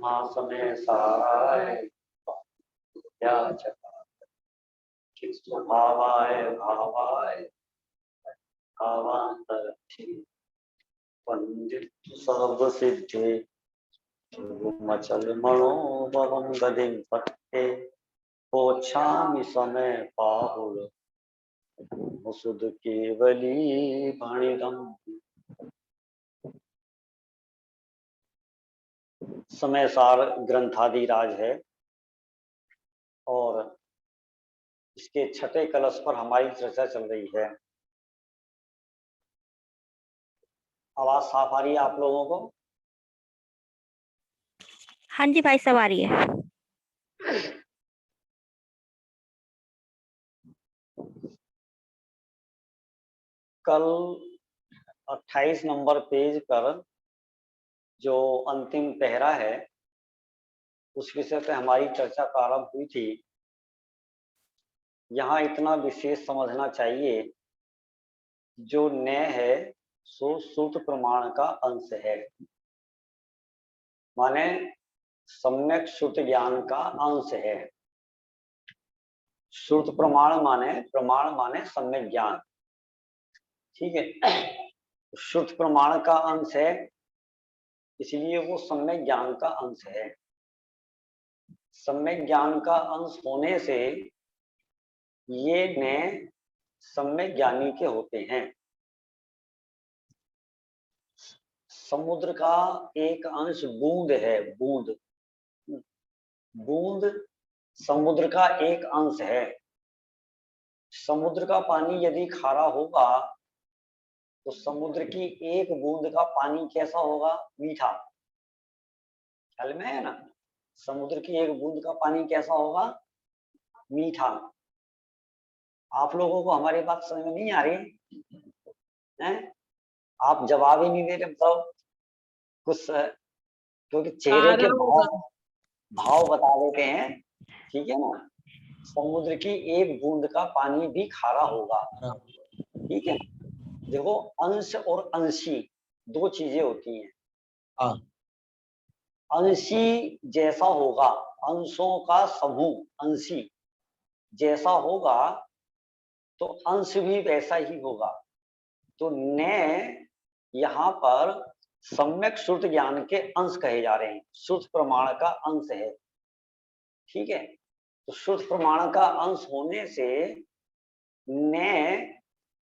समय साराय क्या स्वभावाय भावाय भावांतरक्षी पंडित सर्व सिद्धि मचल मनोभवम गदिम पट्टे पोछामि समय पाहुल मुसुद केवली भणिदम। समय सार ग्रंथादिराज है और इसके छठे कलश पर हमारी चर्चा चल रही है। आवाज साफ आ रही है आप लोगों को? हाँ जी भाई, सब आ रही है। कल 28 नंबर पेज पर जो अंतिम पहरा है उस विषय पे हमारी चर्चा प्रारंभ हुई थी। यहाँ इतना विशेष समझना चाहिए, जो न्याय है सो श्रुत प्रमाण का अंश है, माने सम्यक श्रुत ज्ञान का अंश है। श्रुत प्रमाण माने सम्यक ज्ञान, ठीक है। श्रुत प्रमाण का अंश है, इसलिए वो सम्यक ज्ञान का अंश है। सम्यक ज्ञान का अंश होने से ये न्याय सम्यक ज्ञानी के होते हैं। समुद्र का एक अंश बूंद है, बूंद बूंद समुद्र का एक अंश है। समुद्र का पानी यदि खारा होगा तो समुद्र की एक बूंद का पानी कैसा होगा? मीठा। ख्याल में है ना? समुद्र की एक बूंद का पानी कैसा होगा? मीठा। आप लोगों को हमारी बात समझ में नहीं आ रही है? आप जवाब ही नहीं दे रहे, बताओ कुछ, क्योंकि चेहरे के भाव बता देते हैं, ठीक है ना। समुद्र की एक बूंद का पानी भी खारा होगा, ठीक है। देखो, अंश और अंशी दो चीजें होती हैं। अंशी जैसा होगा, अंशों का समूह अंशी जैसा होगा तो अंश भी वैसा ही होगा। तो न्याय यहाँ पर सम्यक श्रुत ज्ञान के अंश कहे जा रहे हैं, श्रुत प्रमाण का अंश है, ठीक है। तो श्रुत प्रमाण का अंश होने से न्याय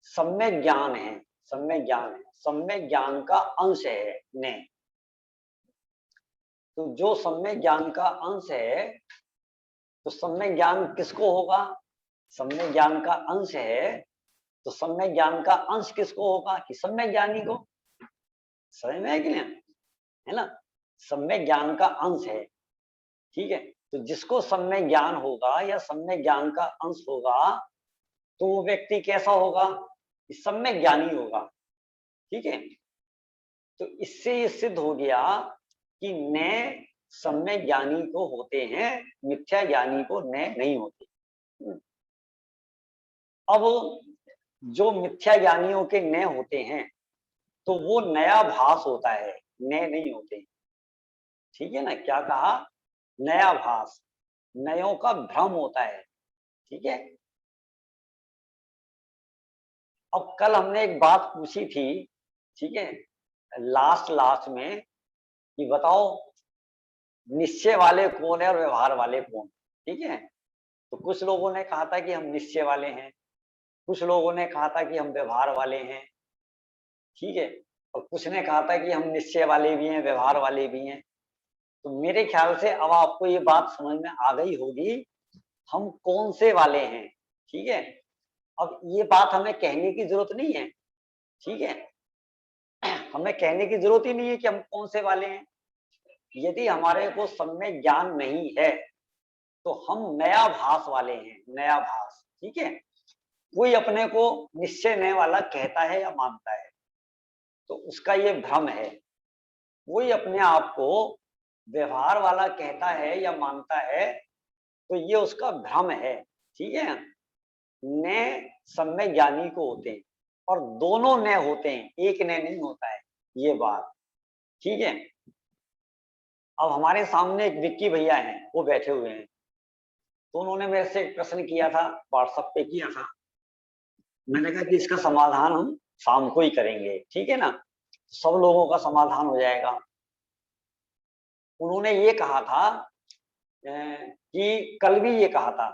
सम्यक ज्ञान है, सम्यक ज्ञान है, सम्यक ज्ञान का अंश है न्याय। तो जो सम्यक ज्ञान का अंश है, तो सम्यक ज्ञान किसको होगा? सम्यक ज्ञान का अंश है तो सम्यक ज्ञान का अंश किसको होगा? कि सम्यक ज्ञानी को। समझ में है कि नहीं? है ना? सम्यक ज्ञान का अंश है, ठीक है। तो जिसको सम्यक ज्ञान होगा या सम्यक ज्ञान का अंश होगा तो वो व्यक्ति कैसा होगा? सम्यक ज्ञानी होगा, ठीक है। तो इससे ये सिद्ध हो गया कि न्याय सम्यक ज्ञानी को होते हैं, मिथ्या ज्ञानी को न्याय नहीं होते। अब जो मिथ्या ज्ञानियों के न्याय होते हैं तो वो नया भास होता है, न्याय नहीं होते, ठीक है ना। क्या कहा? नया भास, नयों का भ्रम होता है, ठीक है। अब कल हमने एक बात पूछी थी, ठीक है, लास्ट में, कि बताओ निश्चय वाले कौन है और व्यवहार वाले कौन, ठीक है। तो कुछ लोगों ने कहा था कि हम निश्चय वाले हैं, कुछ लोगों ने कहा था कि हम व्यवहार वाले हैं, ठीक है। और कुछ ने कहा था कि हम निश्चय वाले भी हैं, व्यवहार वाले भी हैं। तो मेरे ख्याल से अब आपको ये बात समझ में आ गई होगी हम कौन से वाले हैं, ठीक है। अब ये बात हमें कहने की जरूरत नहीं है, ठीक है। हमें कहने की जरूरत ही नहीं है कि हम कौन से वाले हैं। यदि हमारे को सम्यक ज्ञान नहीं है तो हम नया भास वाले हैं, नया भास, ठीक है। कोई अपने को निश्चय नए वाला कहता है या मानता है तो उसका ये भ्रम है। कोई अपने आप को व्यवहार वाला कहता है या मानता है तो ये उसका भ्रम है, ठीक है। नए सम्यक ज्ञानी को होते हैं और दोनों नए होते हैं, एक नए नहीं होता है, ये बात, ठीक है। अब हमारे सामने एक विक्की भैया हैं, वो बैठे हुए हैं, तो उन्होंने मेरे से एक प्रश्न किया था, व्हाट्सएप पे किया था। मैंने कहा कि इसका समाधान हम शाम को ही करेंगे, ठीक है ना, सब लोगों का समाधान हो जाएगा। उन्होंने ये कहा था कि कल भी ये कहा था,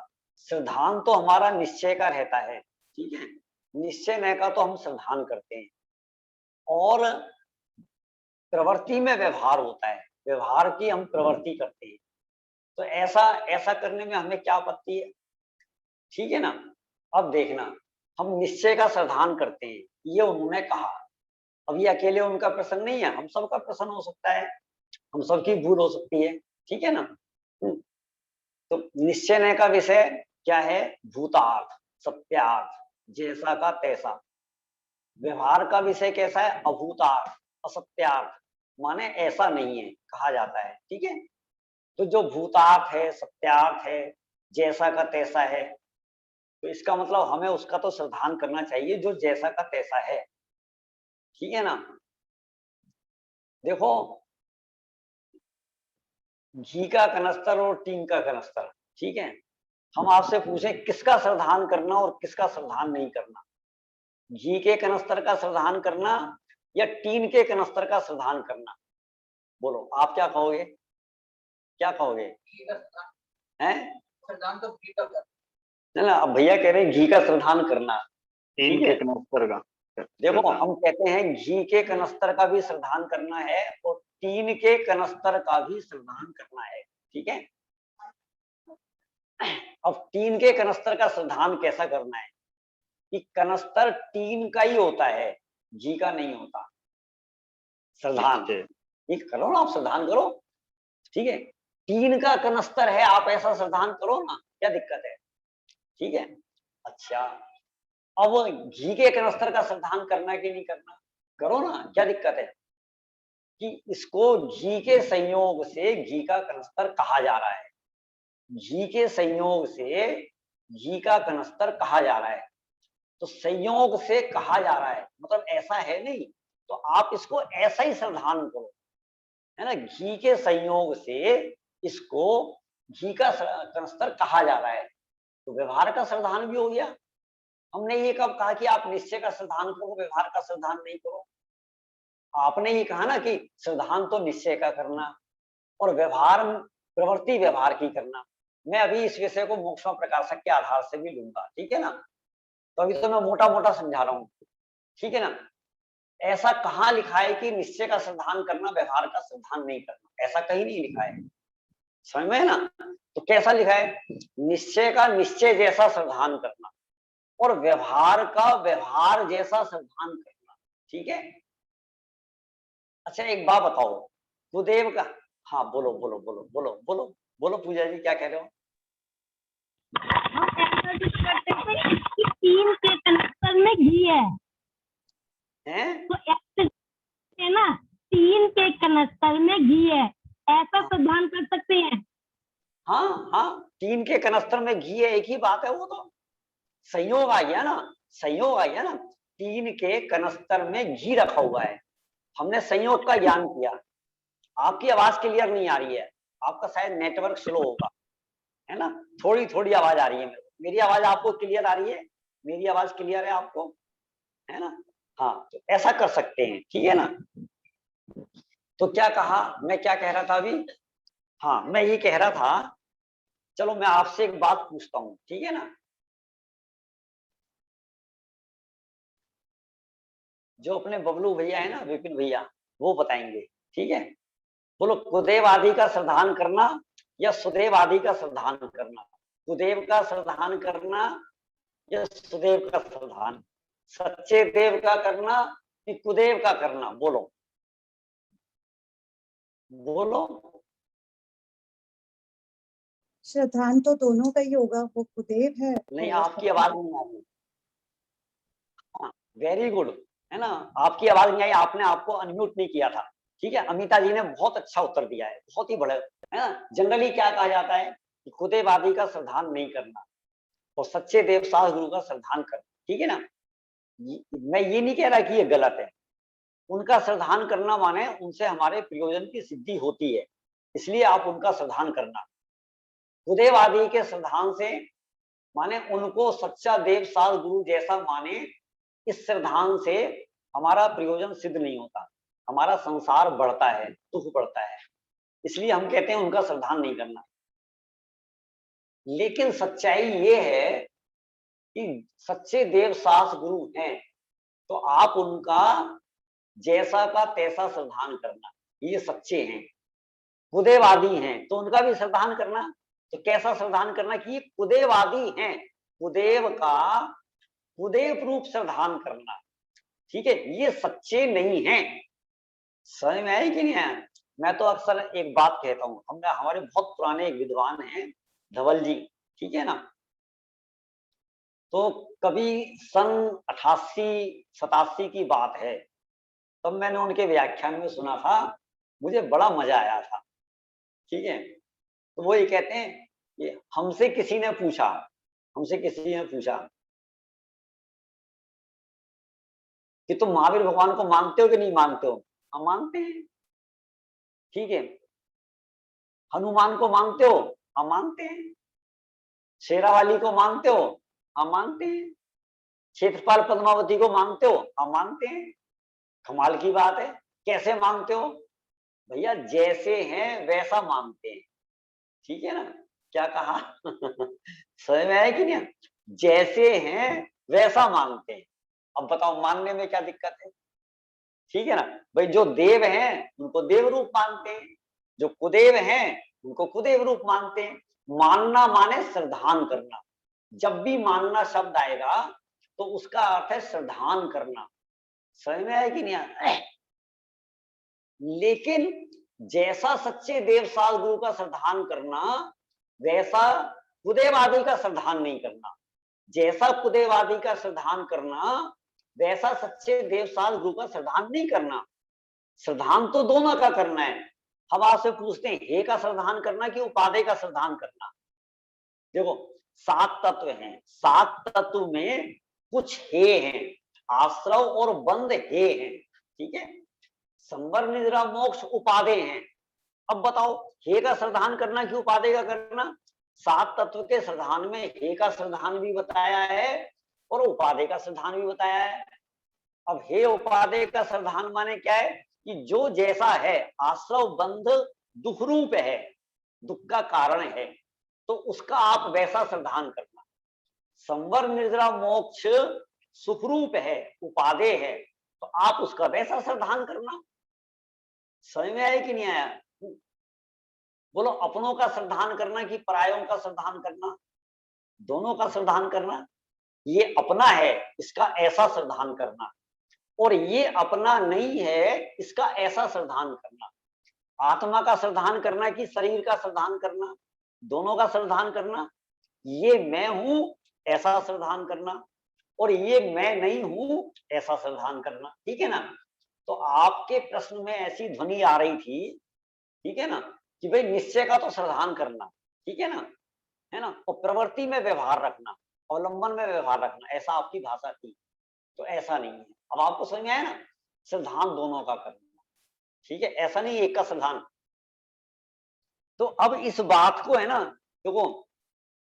सिद्धांत तो हमारा निश्चय का रहता है, ठीक है, निश्चय न का तो हम सिद्धांत करते हैं, और प्रवृत्ति में व्यवहार होता है, व्यवहार की हम प्रवृत्ति करते हैं। तो ऐसा ऐसा करने में हमें क्या आपत्ति है, ठीक है ना। अब देखना, हम निश्चय का सिद्धांत करते हैं, ये उन्होंने कहा। अब ये अकेले उनका प्रश्न नहीं है, हम सबका प्रश्न हो सकता है, हम सबकी भूल हो सकती है, ठीक है ना। तो निश्चय न का विषय क्या है, भूतार्थ, सत्यार्थ, जैसा का तैसा। व्यवहार का विषय कैसा है, अभूतार्थ, असत्यार्थ, माने ऐसा नहीं है कहा जाता है, ठीक है। तो जो भूतार्थ है, सत्यार्थ है, जैसा का तैसा है, तो इसका मतलब हमें उसका तो सिद्धांत करना चाहिए जो जैसा का तैसा है, ठीक है ना। देखो, घी का कनस्तर और टीन का कनस्तर, ठीक है, हम आपसे पूछें किसका सिद्धांत करना और किसका सिद्धांत नहीं करना, घी के कनस्तर का सिद्धांत करना या टीन के कनस्तर का सिद्धांत करना, बोलो आप क्या कहोगे, क्या कहोगे हैं? ना, अब भैया कह रहे हैं घी का सिद्धांत करना, टीन ठीक के है। कनस्तर का देखो, सिद्धांत। हम कहते हैं घी के कनस्तर का भी सिद्धांत करना है और टीन के कनस्तर का भी सिद्धांत करना है, ठीक है। अब टीन के कनस्तर का सिद्धांत कैसा करना है कि कनस्तर टीन का ही होता है, घी का नहीं होता सिद्धांत। ठीक करो ना, आप सिद्धांत करो, ठीक है। टीन का कनस्तर है, आप ऐसा सिद्धांत करो ना, क्या दिक्कत है, ठीक है। अच्छा, अब घी के कनस्तर का सिद्धांत करना कि नहीं करना, करो ना, क्या दिक्कत है कि इसको घी के संयोग से घी का कनस्तर कहा जा रहा है, घी के संयोग से घी का कनस्तर कहा जा रहा है। तो संयोग से कहा जा रहा है मतलब ऐसा है नहीं, तो आप इसको ऐसा ही सिद्धांत करो, है ना। घी के संयोग से इसको घी का कनस्तर कहा जा रहा है, तो व्यवहार का सिद्धांत भी हो गया। हमने ये कब कहा कि आप निश्चय का सिद्धांत करो, व्यवहार का सिद्धांत नहीं करो। आपने ये कहा ना कि सिद्धांत तो निश्चय का करना और व्यवहार, प्रवृत्ति व्यवहार की करना। मैं अभी इस विषय को मोक्ष प्रकाशक के आधार से भी लूंगा, ठीक है ना। तो अभी तो मैं मोटा मोटा समझा रहा हूँ, ठीक है ना। ऐसा कहाँ लिखा है कि निश्चय का सिद्धांत करना, व्यवहार का सिद्धांत नहीं करना, ऐसा कहीं नहीं लिखा है, समझ में है ना। तो कैसा लिखा है, निश्चय का निश्चय जैसा सिद्धांत करना और व्यवहार का व्यवहार जैसा सिद्धांत करना, ठीक है। अच्छा, एक बात बताओ, गुरुदेव का, हाँ बोलो बोलो बोलो बोलो बोलो बोलो, पूजा जी क्या कह रहे हो। हम ऐसा भी करते थे कि टीन के कनस्तर में घी है, हैं? तो ऐसे है ना, टीन के कनस्तर में घी है, ऐसा सिद्धांत कर सकते हैं। हाँ हाँ, टीन के कनस्तर में घी है, एक ही बात है, वो तो संयोग आ गया ना, संयोग आ गया ना। टीन के कनस्तर में घी रखा हुआ है, हमने संयोग का ज्ञान किया। आपकी आवाज क्लियर नहीं आ रही है, आपका शायद नेटवर्क स्लो होगा, है ना। थोड़ी थोड़ी आवाज आ रही है, मेरी आवाज आपको क्लियर आ रही है, मेरी आवाज क्लियर है आपको, है ना। हाँ, तो ऐसा कर सकते हैं, ठीक है ना। तो क्या कहा, मैं क्या कह रहा था अभी, हाँ मैं ये कह रहा था, चलो मैं आपसे एक बात पूछता हूँ, ठीक है ना। जो अपने बबलू भैया है ना, विपिन भैया, वो बताएंगे, ठीक है। बोलो, कुदेव आदि का श्रद्धान करना या सुदेव आदि का श्रद्धान करना, कुदेव का श्रद्धान करना या सुदेव का श्रद्धान, सच्चे देव का करना कि कुदेव का करना, बोलो बोलो। श्रद्धान तो दोनों का ही होगा, वो कुदेव है। नहीं, और आपकी आवाज नहीं आ रही। हाँ, वेरी गुड, है ना, आपकी आवाज नहीं आई, आपने आपको अनम्यूट नहीं किया था, ठीक है। अमिता जी ने बहुत अच्छा उत्तर दिया है, बहुत ही बड़ा, है ना। जनरली क्या कहा जाता है कि खुदेबादी का श्रद्धान नहीं करना और सच्चे देव सास गुरु का श्रद्धान करना, ठीक है ना। मैं ये नहीं कह रहा कि ये गलत है, उनका श्रद्धान करना माने उनसे हमारे प्रयोजन की सिद्धि होती है, इसलिए आप उनका श्रद्धान करना। खुदेव आदि के श्रद्धान से माने उनको सच्चा देव साध गुरु जैसा माने, इस श्रद्धान से हमारा प्रयोजन सिद्ध नहीं होता, हमारा संसार बढ़ता है, दुख बढ़ता है, इसलिए हम कहते हैं उनका श्रद्धान नहीं करना। लेकिन सच्चाई ये है कि सच्चे देव सास गुरु हैं तो आप उनका जैसा का तैसा श्रद्धान करना, ये सच्चे हैं। कुदेवादी हैं तो उनका भी श्रद्धान करना। तो कैसा श्रद्धान करना कि ये कुदेवादी हैं, कुदेव का कुदेव रूप श्रद्धान करना, ठीक है, ये सच्चे नहीं हैं। समझ में आई कि नहीं आया? मैं तो अक्सर एक बात कहता हूँ, हमारे बहुत पुराने एक विद्वान हैं धवल जी, ठीक है ना, तो कभी सन 88-87 की बात है, तब मैंने उनके व्याख्यान में सुना था, मुझे बड़ा मजा आया था, ठीक है। तो वो ये कहते हैं कि हमसे किसी ने पूछा कि तुम महावीर भगवान को मानते हो कि नहीं मानते हो? हम मानते हैं, ठीक है। हनुमान को मानते हो? हम मानते हैं। शेरावाली को मानते हो? हम मानते हैं। क्षेत्रपाल पद्मावती को मानते हो? हम मानते हैं। कमाल की बात है, कैसे मानते हो? भैया जैसे हैं वैसा मानते हैं, ठीक है ना। क्या कहा? समझ में आया कि नहीं? जैसे हैं वैसा मानते हैं। अब बताओ मानने में क्या दिक्कत है? ठीक है ना भाई, जो देव हैं उनको देव रूप मानते हैं, जो कुदेव हैं उनको कुदेव रूप मानते हैं। मानना माने श्रद्धान करना। जब भी मानना शब्द आएगा तो उसका अर्थ है श्रद्धान करना। समझ में आया कि नहीं आया? लेकिन जैसा सच्चे देव साध गुरु का श्रद्धान करना, वैसा कुदेव आदि का श्रद्धान नहीं करना। जैसा कुदेव आदि का श्रद्धान करना, वैसा सच्चे देव साध गुरु का श्रद्धान नहीं करना। श्रद्धान तो दोनों का करना है। हम आपसे पूछते हैं हे का श्रद्धान करना कि उपादेय का श्रद्धान करना? देखो 7 तत्व हैं, 7 तत्व में कुछ हे हैं, आश्रव और बंध हे हैं, ठीक है। संवर निद्रा मोक्ष उपादेय हैं। अब बताओ हे का श्रद्धान करना कि उपादेय का करना? 7 तत्व के श्रद्धान में हे का श्रद्धान भी बताया है और उपादेय का श्रद्धान भी बताया है। अब हे उपादेय का श्रद्धान माने क्या है कि जो जैसा है, आश्रव बंध दुख रूप है, दुख का कारण है, तो उसका आप वैसा श्रद्धान करना। संवर निद्रा मोक्ष सुख रूप है, उपादेय है, तो आप उसका वैसा श्रद्धान करना। समझ में आया कि नहीं आया? बोलो अपनों का श्रद्धान करना कि परायों का श्रद्धान करना? दोनों का श्रद्धान करना। ये अपना है इसका ऐसा श्रद्धान करना, और ये अपना नहीं है इसका ऐसा श्रद्धान करना। आत्मा का श्रद्धान करना कि शरीर का श्रद्धान करना? दोनों का श्रद्धान करना। ये मैं हूं ऐसा श्रद्धान करना, और ये मैं नहीं हूं ऐसा श्रद्धान करना, ठीक है ना। तो आपके प्रश्न में ऐसी ध्वनि आ रही थी, ठीक है ना, कि भाई निश्चय का तो श्रद्धान करना, ठीक है ना, है ना, और प्रवृत्ति में व्यवहार रखना, अवलंबन में व्यवहार रखना, ऐसा आपकी भाषा थी। तो ऐसा नहीं है। अब आपको समझ में आया ना? श्रद्धान दोनों का करना, ठीक है, ऐसा नहीं एक का श्रद्धान। तो अब इस बात को है ना, देखो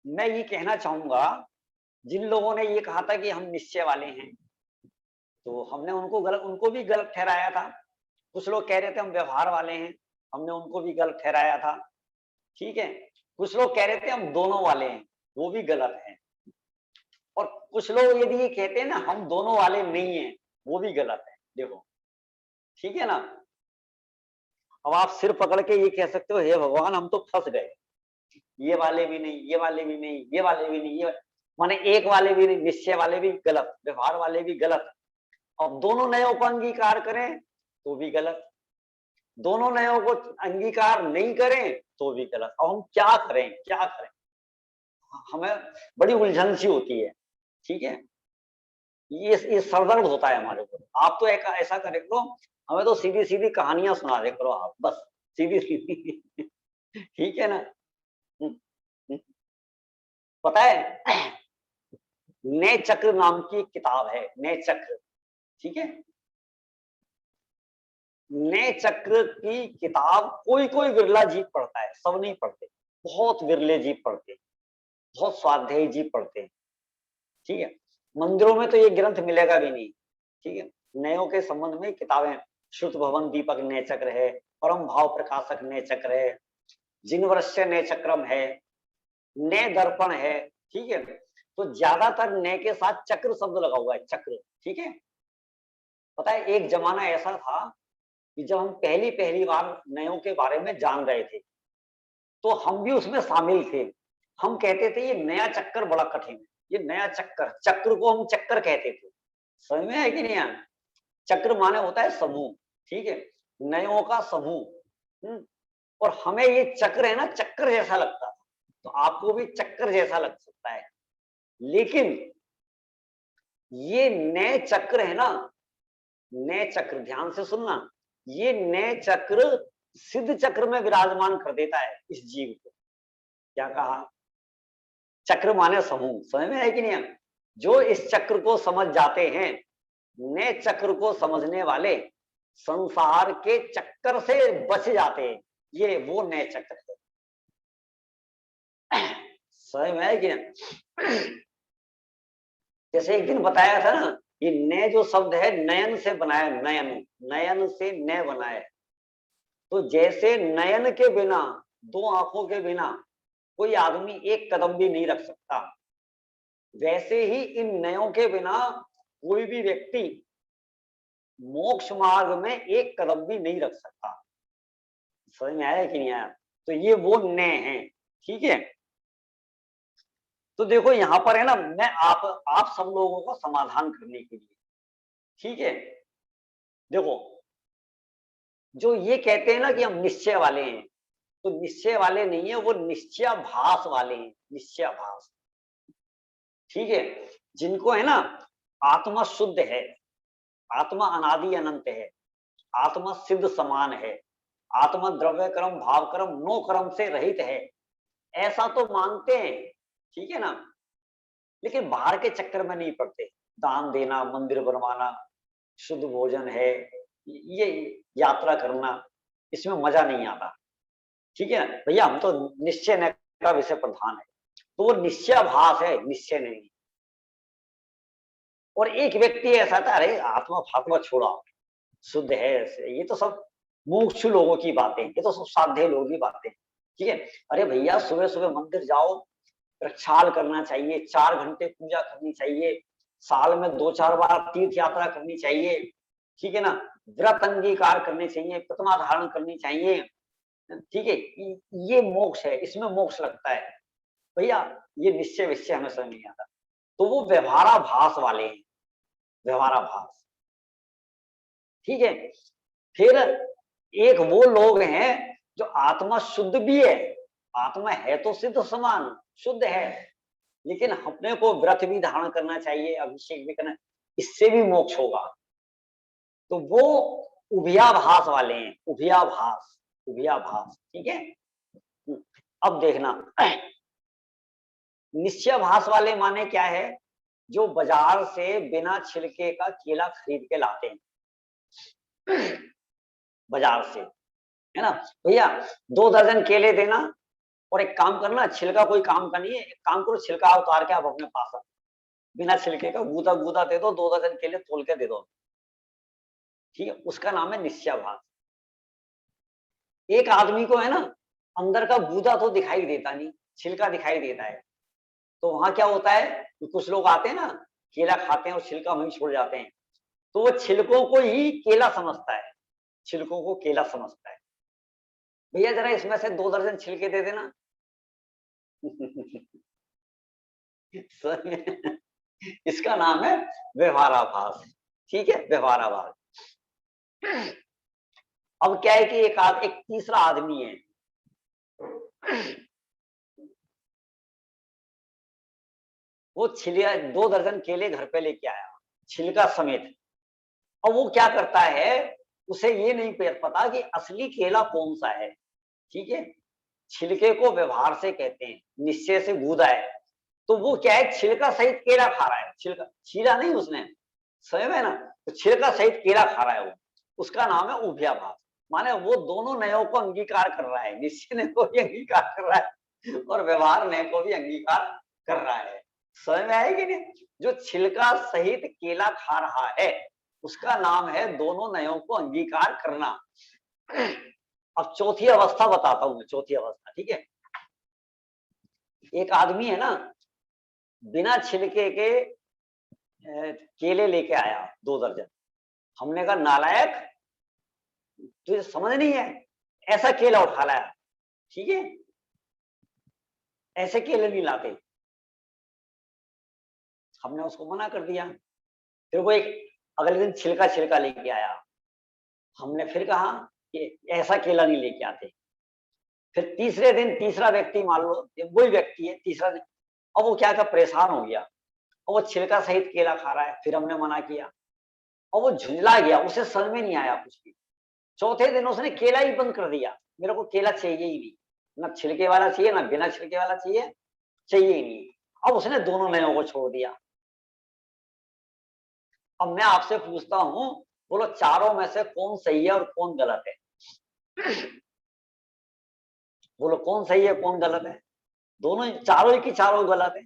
मैं ये कहना चाहूंगा, जिन लोगों ने ये कहा था कि हम निश्चय वाले हैं, तो हमने उनको भी गलत ठहराया था। कुछ लोग कह रहे थे हम व्यवहार वाले हैं, हमने उनको भी गलत ठहराया था, ठीक है। कुछ लोग कह रहे थे हम दोनों वाले हैं, वो भी गलत है। और कुछ लोग यदि ये कहते हैं ना हम दोनों वाले नहीं हैं, वो भी गलत है। देखो ठीक है ना। अब आप सिर पकड़ के ये कह सकते हो हे भगवान हम तो फंस गए, ये वाले भी नहीं, ये वाले भी नहीं, ये वाले भी नहीं, ये माने एक वाले भी नहीं, निश्चय वाले भी गलत, व्यवहार वाले भी गलत। अब दोनों नयों को अंगीकार करें तो भी गलत, दोनों नयों को अंगीकार नहीं करें तो भी गलत। अब हम क्या करें, क्या करें? हमें बड़ी उलझन सी होती है, ठीक है। ये सरदर्द होता है हमारे को। आप तो ऐसा करे करो, हमें तो सीधी सीधी कहानियां सुना दे करो आप, बस सीधी सीधी ठीक है ना। पता है नए चक्र नाम की किताब है, नए चक्र, ठीक है। नए चक्र की किताब कोई कोई विरला जीव पढ़ता है, सब नहीं पढ़ते, बहुत विरले जीव पढ़ते, बहुत स्वाध्यायी जीव पढ़ते हैं। ठीक है, मंदिरों में तो ये ग्रंथ मिलेगा भी नहीं। ठीक है, नयों के संबंध में किताबें, श्रुत भवन दीपक नय चक्र है, परम भाव प्रकाशक नय चक्र है, जिनवृश्य नय चक्रम है, नय दर्पण है। ठीक है, तो ज्यादातर नय के साथ चक्र शब्द लगा हुआ है, चक्र। ठीक है, पता है एक जमाना ऐसा था कि जब हम पहली पहली बार नयों के बारे में जान रहे थे, तो हम भी उसमें शामिल थे। हम कहते थे ये नया चक्कर बड़ा कठिन है, ये नया चक्कर, चक्र को हम चक्कर कहते थे। समझ में है कि नहीं यार? चक्र माने होता है समूह। ठीक है, नयों का समूह। और हमें ये चक्र है ना, चक्कर जैसा लगता था, तो आपको भी चक्कर जैसा लग सकता है। लेकिन ये नए चक्र है ना, नए चक्र, ध्यान से सुनना, ये नए चक्र सिद्ध चक्र में विराजमान कर देता है इस जीव को। क्या कहा? चक्र माने समूह। समझ में है कि नहीं? जो इस चक्र को समझ जाते हैं, नए चक्र को समझने वाले संसार के चक्कर से बच जाते हैं, ये वो नए चक्र है। समझ में है कि नहीं? जैसे एक दिन बताया था ना, ये नय जो शब्द है नयन से बनाया, नयन, नयन से नय बनाया। तो जैसे नयन के बिना, दो आंखों के बिना कोई आदमी एक कदम भी नहीं रख सकता, वैसे ही इन नयों के बिना कोई भी व्यक्ति मोक्ष मार्ग में एक कदम भी नहीं रख सकता। समझ में आया कि नहीं आया? तो ये वो नय हैं। ठीक है, तो देखो यहां पर है ना, मैं आप सब लोगों को समाधान करने के लिए, ठीक है, देखो जो ये कहते हैं ना कि हम निश्चय वाले हैं, तो निश्चय वाले नहीं है, वो निश्चयाभास वाले हैं, निश्चयाभास। ठीक है, जिनको है ना आत्मा शुद्ध है, आत्मा अनादि अनंत है, आत्मा सिद्ध समान है, आत्मा द्रव्य कर्म भाव कर्म नो कर्म से रहित है, ऐसा तो मानते हैं। ठीक है ना, लेकिन बाहर के चक्कर में नहीं पड़ते। दान देना, मंदिर बनवाना, शुद्ध भोजन है, ये यात्रा करना, इसमें मजा नहीं आता। ठीक है भैया, हम तो निश्चय का विषय प्रधान है, तो वो निश्चयाभास है, निश्चय नहीं। और एक व्यक्ति ऐसा था, अरे आत्मा फात्मा छोड़ा, शुद्ध है, ये तो सब मुमुक्षु लोगों की बातें, ये तो सब साध्य लोगों की बातें। ठीक है, अरे भैया सुबह सुबह मंदिर जाओ, प्रक्षाल करना चाहिए, 4 घंटे पूजा करनी चाहिए, साल में 2-4 बार तीर्थ यात्रा करनी चाहिए। ठीक है ना, व्रत अंगीकार करने चाहिए, प्रतिमा धारण करनी चाहिए। ठीक है, ये मोक्ष है, इसमें मोक्ष लगता है। भैया ये निश्चय विषय हमें समझ नहीं आता, तो वो व्यवहाराभास वाले हैं, व्यवहाराभास। ठीक है, फिर एक वो लोग हैं जो आत्मा शुद्ध भी है, आत्मा है तो सिद्ध समान शुद्ध है, लेकिन अपने को व्रत भी धारण करना चाहिए, अभिषेक भी करना, इससे भी मोक्ष होगा। तो वो उभयाभास वाले हैं, उभयाभास, उभयाभास। ठीक है, अब देखना, निश्चयाभास वाले माने क्या है? जो बाजार से बिना छिलके का केला खरीद के लाते हैं बाजार से, है ना, भैया 2 दर्जन केले देना, और एक काम करना, छिलका कोई काम का नहीं है, एक काम करो, छिलका उतार के आप अपने पास रखो, बिना छिलके का गूदा गूदा दे दो, 2 दर्जन केले तोल के दे दो। ठीक है, उसका नाम है निश्चयाभास। एक आदमी को है ना, अंदर का गूदा तो दिखाई देता नहीं, छिलका दिखाई देता है, तो वहां क्या होता है कि कुछ लोग आते हैं ना, केला खाते हैं और छिलका वहीं छोड़ जाते हैं, तो वो छिलकों को ही केला समझता है, छिलकों को केला समझता है। भैया जरा इसमें से 2 दर्जन छिलके दे देना। इसका नाम है व्यवहाराभास। ठीक है, व्यवहाराभास। अब क्या है कि एक तीसरा आदमी है, वो 2 दर्जन केले घर पे लेके आया, छिलका समेत। अब वो क्या करता है, उसे ये नहीं पता कि असली केला कौन सा है। ठीक है, छिलके को व्यवहार से कहते हैं, निश्चय से गूदा है, तो वो क्या है, छिलका सहित केला खा रहा है, छिलका छीला नहीं उसने, समझ में ना, तो छिलका सहित केला खा रहा है वो। उसका नाम है उभयाभास। माने वो दोनों नयों को अंगीकार कर रहा है, निश्चय ने को भी अंगीकार कर रहा है और व्यवहार ने को भी अंगीकार कर रहा है। समझ में आएगी नहीं? जो छिलका सहित केला खा रहा है उसका नाम है दोनों नयों को अंगीकार करना। अब चौथी अवस्था बताता हूं मैं, चौथी अवस्था, ठीक है। एक आदमी है ना, बिना छिलके के केले लेके आया 2 दर्जन। हमने कहा नालायक, तुझे समझ नहीं है, ऐसा केला उठा लाया, ठीक है, ऐसे केले नहीं लाते। हमने उसको मना कर दिया। फिर वो एक अगले दिन छिलका छिलका लेके आया। हमने फिर कहा कि ऐसा केला नहीं लेके आते। फिर तीसरे दिन तीसरा व्यक्ति, मान लो वही व्यक्ति है, तीसरा दिन, अब वो क्या परेशान हो गया और वो छिलका सहित केला खा रहा है। फिर हमने मना किया और वो झुंझला गया, उसे समझ में नहीं आया कुछ भी। चौथे दिन उसने केला ही बंद कर दिया, मेरे को केला चाहिए ही नहीं, ना छिलके वाला चाहिए ना बिना छिलके वाला चाहिए, चाहिए ही नहीं। अब उसने दोनों नयों को छोड़ दिया। अब मैं आपसे पूछता हूं, बोलो चारों में से कौन सही है और कौन गलत है? बोलो कौन सही है कौन गलत है? दोनों, चारों ही की चारों गलत है।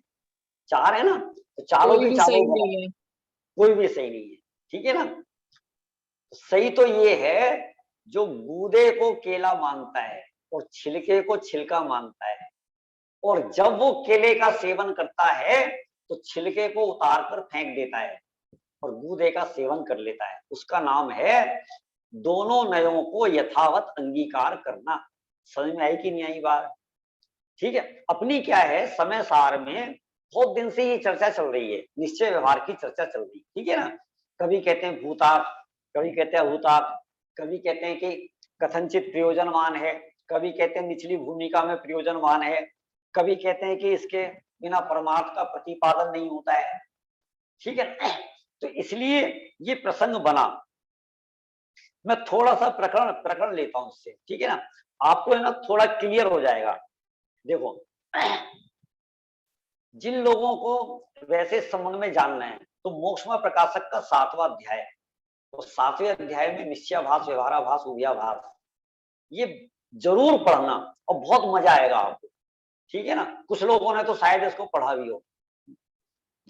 चार है ना, तो चारों कोई की भी चारों सही गलत, नहीं है। कोई भी सही नहीं है, ठीक है ना। सही तो ये है जो गूदे को केला मानता है और छिलके को छिलका मानता है, और जब वो केले का सेवन करता है तो छिलके को उतार कर फेंक देता है और गूदे का सेवन कर लेता है, उसका नाम है दोनों नयों को यथावत अंगीकार करना। समझ में आई कि नहीं आई बात? ठीक है। अपनी क्या है, समय सार में बहुत दिन से ये चर्चा चल रही है, निश्चय व्यवहार की चर्चा चल रही है, ठीक है ना। कभी कहते हैं भूतार्थ, कभी कहते हैं अभूतार्थ, कभी कहते हैं कि कथनचित प्रयोजनवान है, कभी कहते हैं निचली भूमिका में प्रयोजनवान है, कभी कहते हैं कि इसके बिना परमार्थ का प्रतिपादन नहीं होता है, ठीक है। तो इसलिए ये प्रसंग बना। मैं थोड़ा सा प्रकरण लेता हूं इससे, ठीक है ना, आपको है ना थोड़ा क्लियर हो जाएगा। देखो, जिन लोगों को वैसे संबंध में जानना है तो मोक्षमा प्रकाशक का 7वां अध्याय, तो 7वें अध्याय में निश्चयाभास, व्यवहाराभास, उभयाभास, ये जरूर पढ़ना और बहुत मजा आएगा आपको, ठीक है ना। कुछ लोगों ने तो शायद इसको पढ़ा भी हो।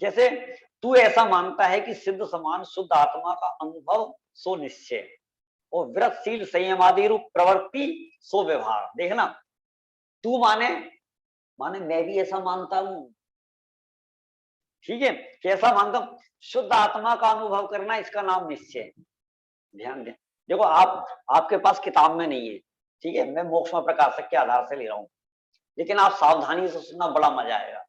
जैसे तू ऐसा मानता है कि सिद्ध समान शुद्ध आत्मा का अनुभव सो निश्चय और व्रतशील संयमादि रूप प्रवृत्ति सो व्यवहार। देखना, तू माने माने मैं भी ऐसा मानता हूं, ठीक है, कैसा मानता हूं? शुद्ध आत्मा का अनुभव करना, इसका नाम निश्चय। ध्यान दें, देखो आपके पास किताब में नहीं है, ठीक है, मैं मोक्षमा प्रकाशक के आधार से ले रहा हूं, लेकिन आप सावधानी से सुनना, बड़ा मजा आएगा,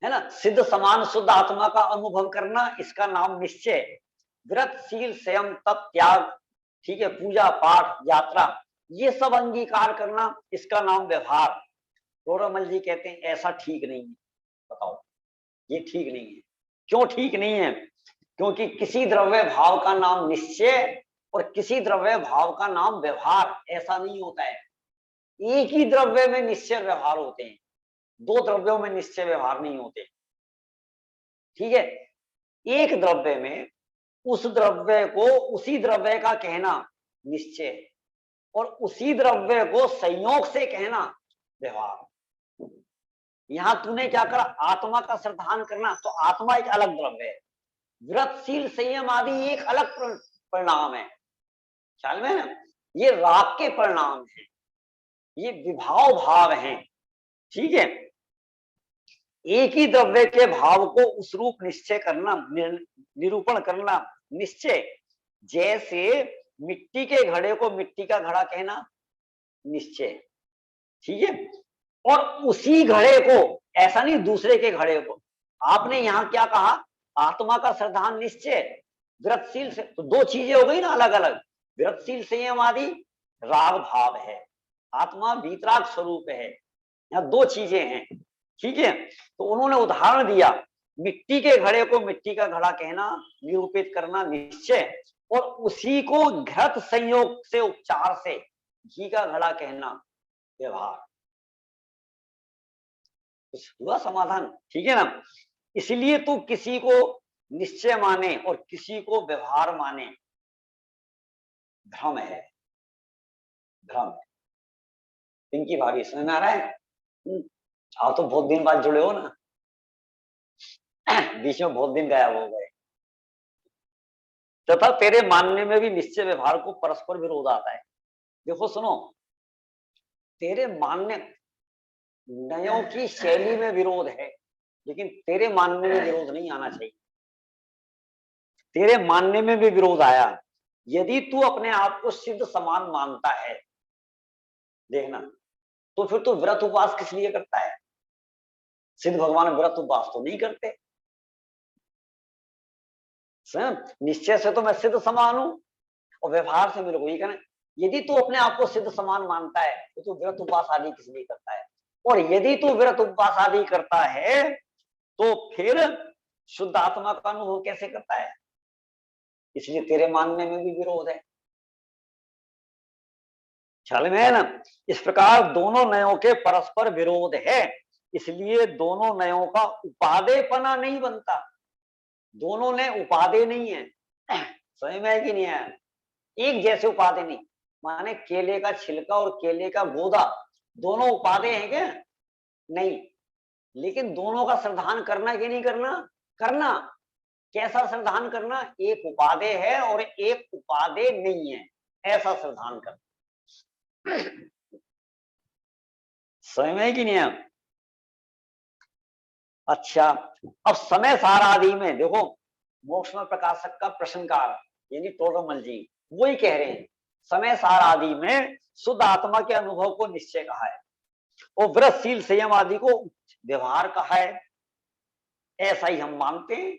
है ना। सिद्ध समान शुद्ध आत्मा का अनुभव करना, इसका नाम निश्चय। व्रतशील संयम तप त्याग, ठीक है, पूजा पाठ यात्रा, ये सब अंगीकार करना, इसका नाम व्यवहार। रोरामल जी कहते हैं ऐसा ठीक नहीं है। बताओ, ये ठीक नहीं है। क्यों ठीक नहीं है? क्योंकि किसी द्रव्य भाव का नाम निश्चय और किसी द्रव्य भाव का नाम व्यवहार, ऐसा नहीं होता है। एक ही द्रव्य में निश्चय व्यवहार होते हैं, 2 द्रव्यों में निश्चय व्यवहार नहीं होते, ठीक है। एक द्रव्य में उस द्रव्य को उसी द्रव्य का कहना निश्चय, और उसी द्रव्य को संयोग से कहना व्यवहार। यहां तूने क्या करा, आत्मा का श्रद्धान करना, तो आत्मा एक अलग द्रव्य है, व्रतशील संयम आदि एक अलग परिणाम है, ख्याल में ना। ये राग के परिणाम है, ये विभाव भाव हैं, ठीक है। एक ही द्रव्य के भाव को उस रूप निश्चय करना, निरूपण करना निश्चय। जैसे मिट्टी के घड़े को मिट्टी का घड़ा कहना निश्चय, ठीक है। और उसी घड़े को, ऐसा नहीं दूसरे के घड़े को। आपने यहां क्या कहा, आत्मा का श्रद्धान निश्चय, व्रतशील से, तो 2 चीजें हो गई ना अलग अलग। व्रतशील संयम आदि राग भाव है, आत्मा वीतराग स्वरूप है, यहाँ 2 चीजें हैं, ठीक है। तो उन्होंने उदाहरण दिया, मिट्टी के घड़े को मिट्टी का घड़ा कहना, निरूपित करना निश्चय, और उसी को घृत संयोग से, उपचार से घी का घड़ा कहना व्यवहार। कुछ हुआ समाधान, ठीक है ना। इसलिए तू किसी को निश्चय माने और किसी को व्यवहार माने, भ्रम है, भ्रम। पिंकी भाभी समझ में आ रहा है? आप तो बहुत दिन बाद जुड़े हो ना, बीच में बहुत दिन गायब हो गए। तथा तेरे मानने में भी निश्चय व्यवहार को परस्पर विरोध आता है। देखो सुनो, तेरे मानने नयों की शैली में विरोध है, लेकिन तेरे मानने में विरोध नहीं आना चाहिए। तेरे मानने में भी विरोध आया, यदि तू अपने आप को सिद्ध समान मानता है, देखना, तो फिर तू व्रत उपवास किस लिए करता है? सिद्ध भगवान व्रत उपवास तो नहीं करते। निश्चय से तो मैं सिद्ध समान हूं, और व्यवहार से मेरे को ये कहना, यदि तू अपने आप को सिद्ध समान मानता है तो तू व्रत उपवास आदि किस लिए करता है? और यदि तू व्रत उपवास आदि करता है तो फिर शुद्ध आत्मा का अनुभव कैसे करता है? इसलिए तेरे मानने में भी विरोध है। ख्याल में है ना? इस प्रकार दोनों नयों के परस्पर विरोध है, इसलिए दोनों नयों का उपादेयपना नहीं बनता। दोनों ने उपादेय नहीं है, समझ में है कि नहीं है? एक जैसे उपादेय नहीं, माने केले का छिलका और केले का गूदा दोनों उपादेय हैं क्या? नहीं। लेकिन दोनों का श्रद्धान करना कि नहीं करना? करना। कैसा श्रद्धान करना? एक उपादेय है और एक उपादेय नहीं है, ऐसा श्रद्धान करना। समझ में है कि नहीं है? अच्छा, अब समय सार आदि में देखो, मोक्ष में प्रकाशक का प्रश्नकार यानी टोडरमल जी वही कह रहे हैं, समय सार आदि में शुद्ध आत्मा के अनुभव को निश्चय कहा है और व्रतशील संयम आदि को व्यवहार कहा है, ऐसा ही हम मानते हैं।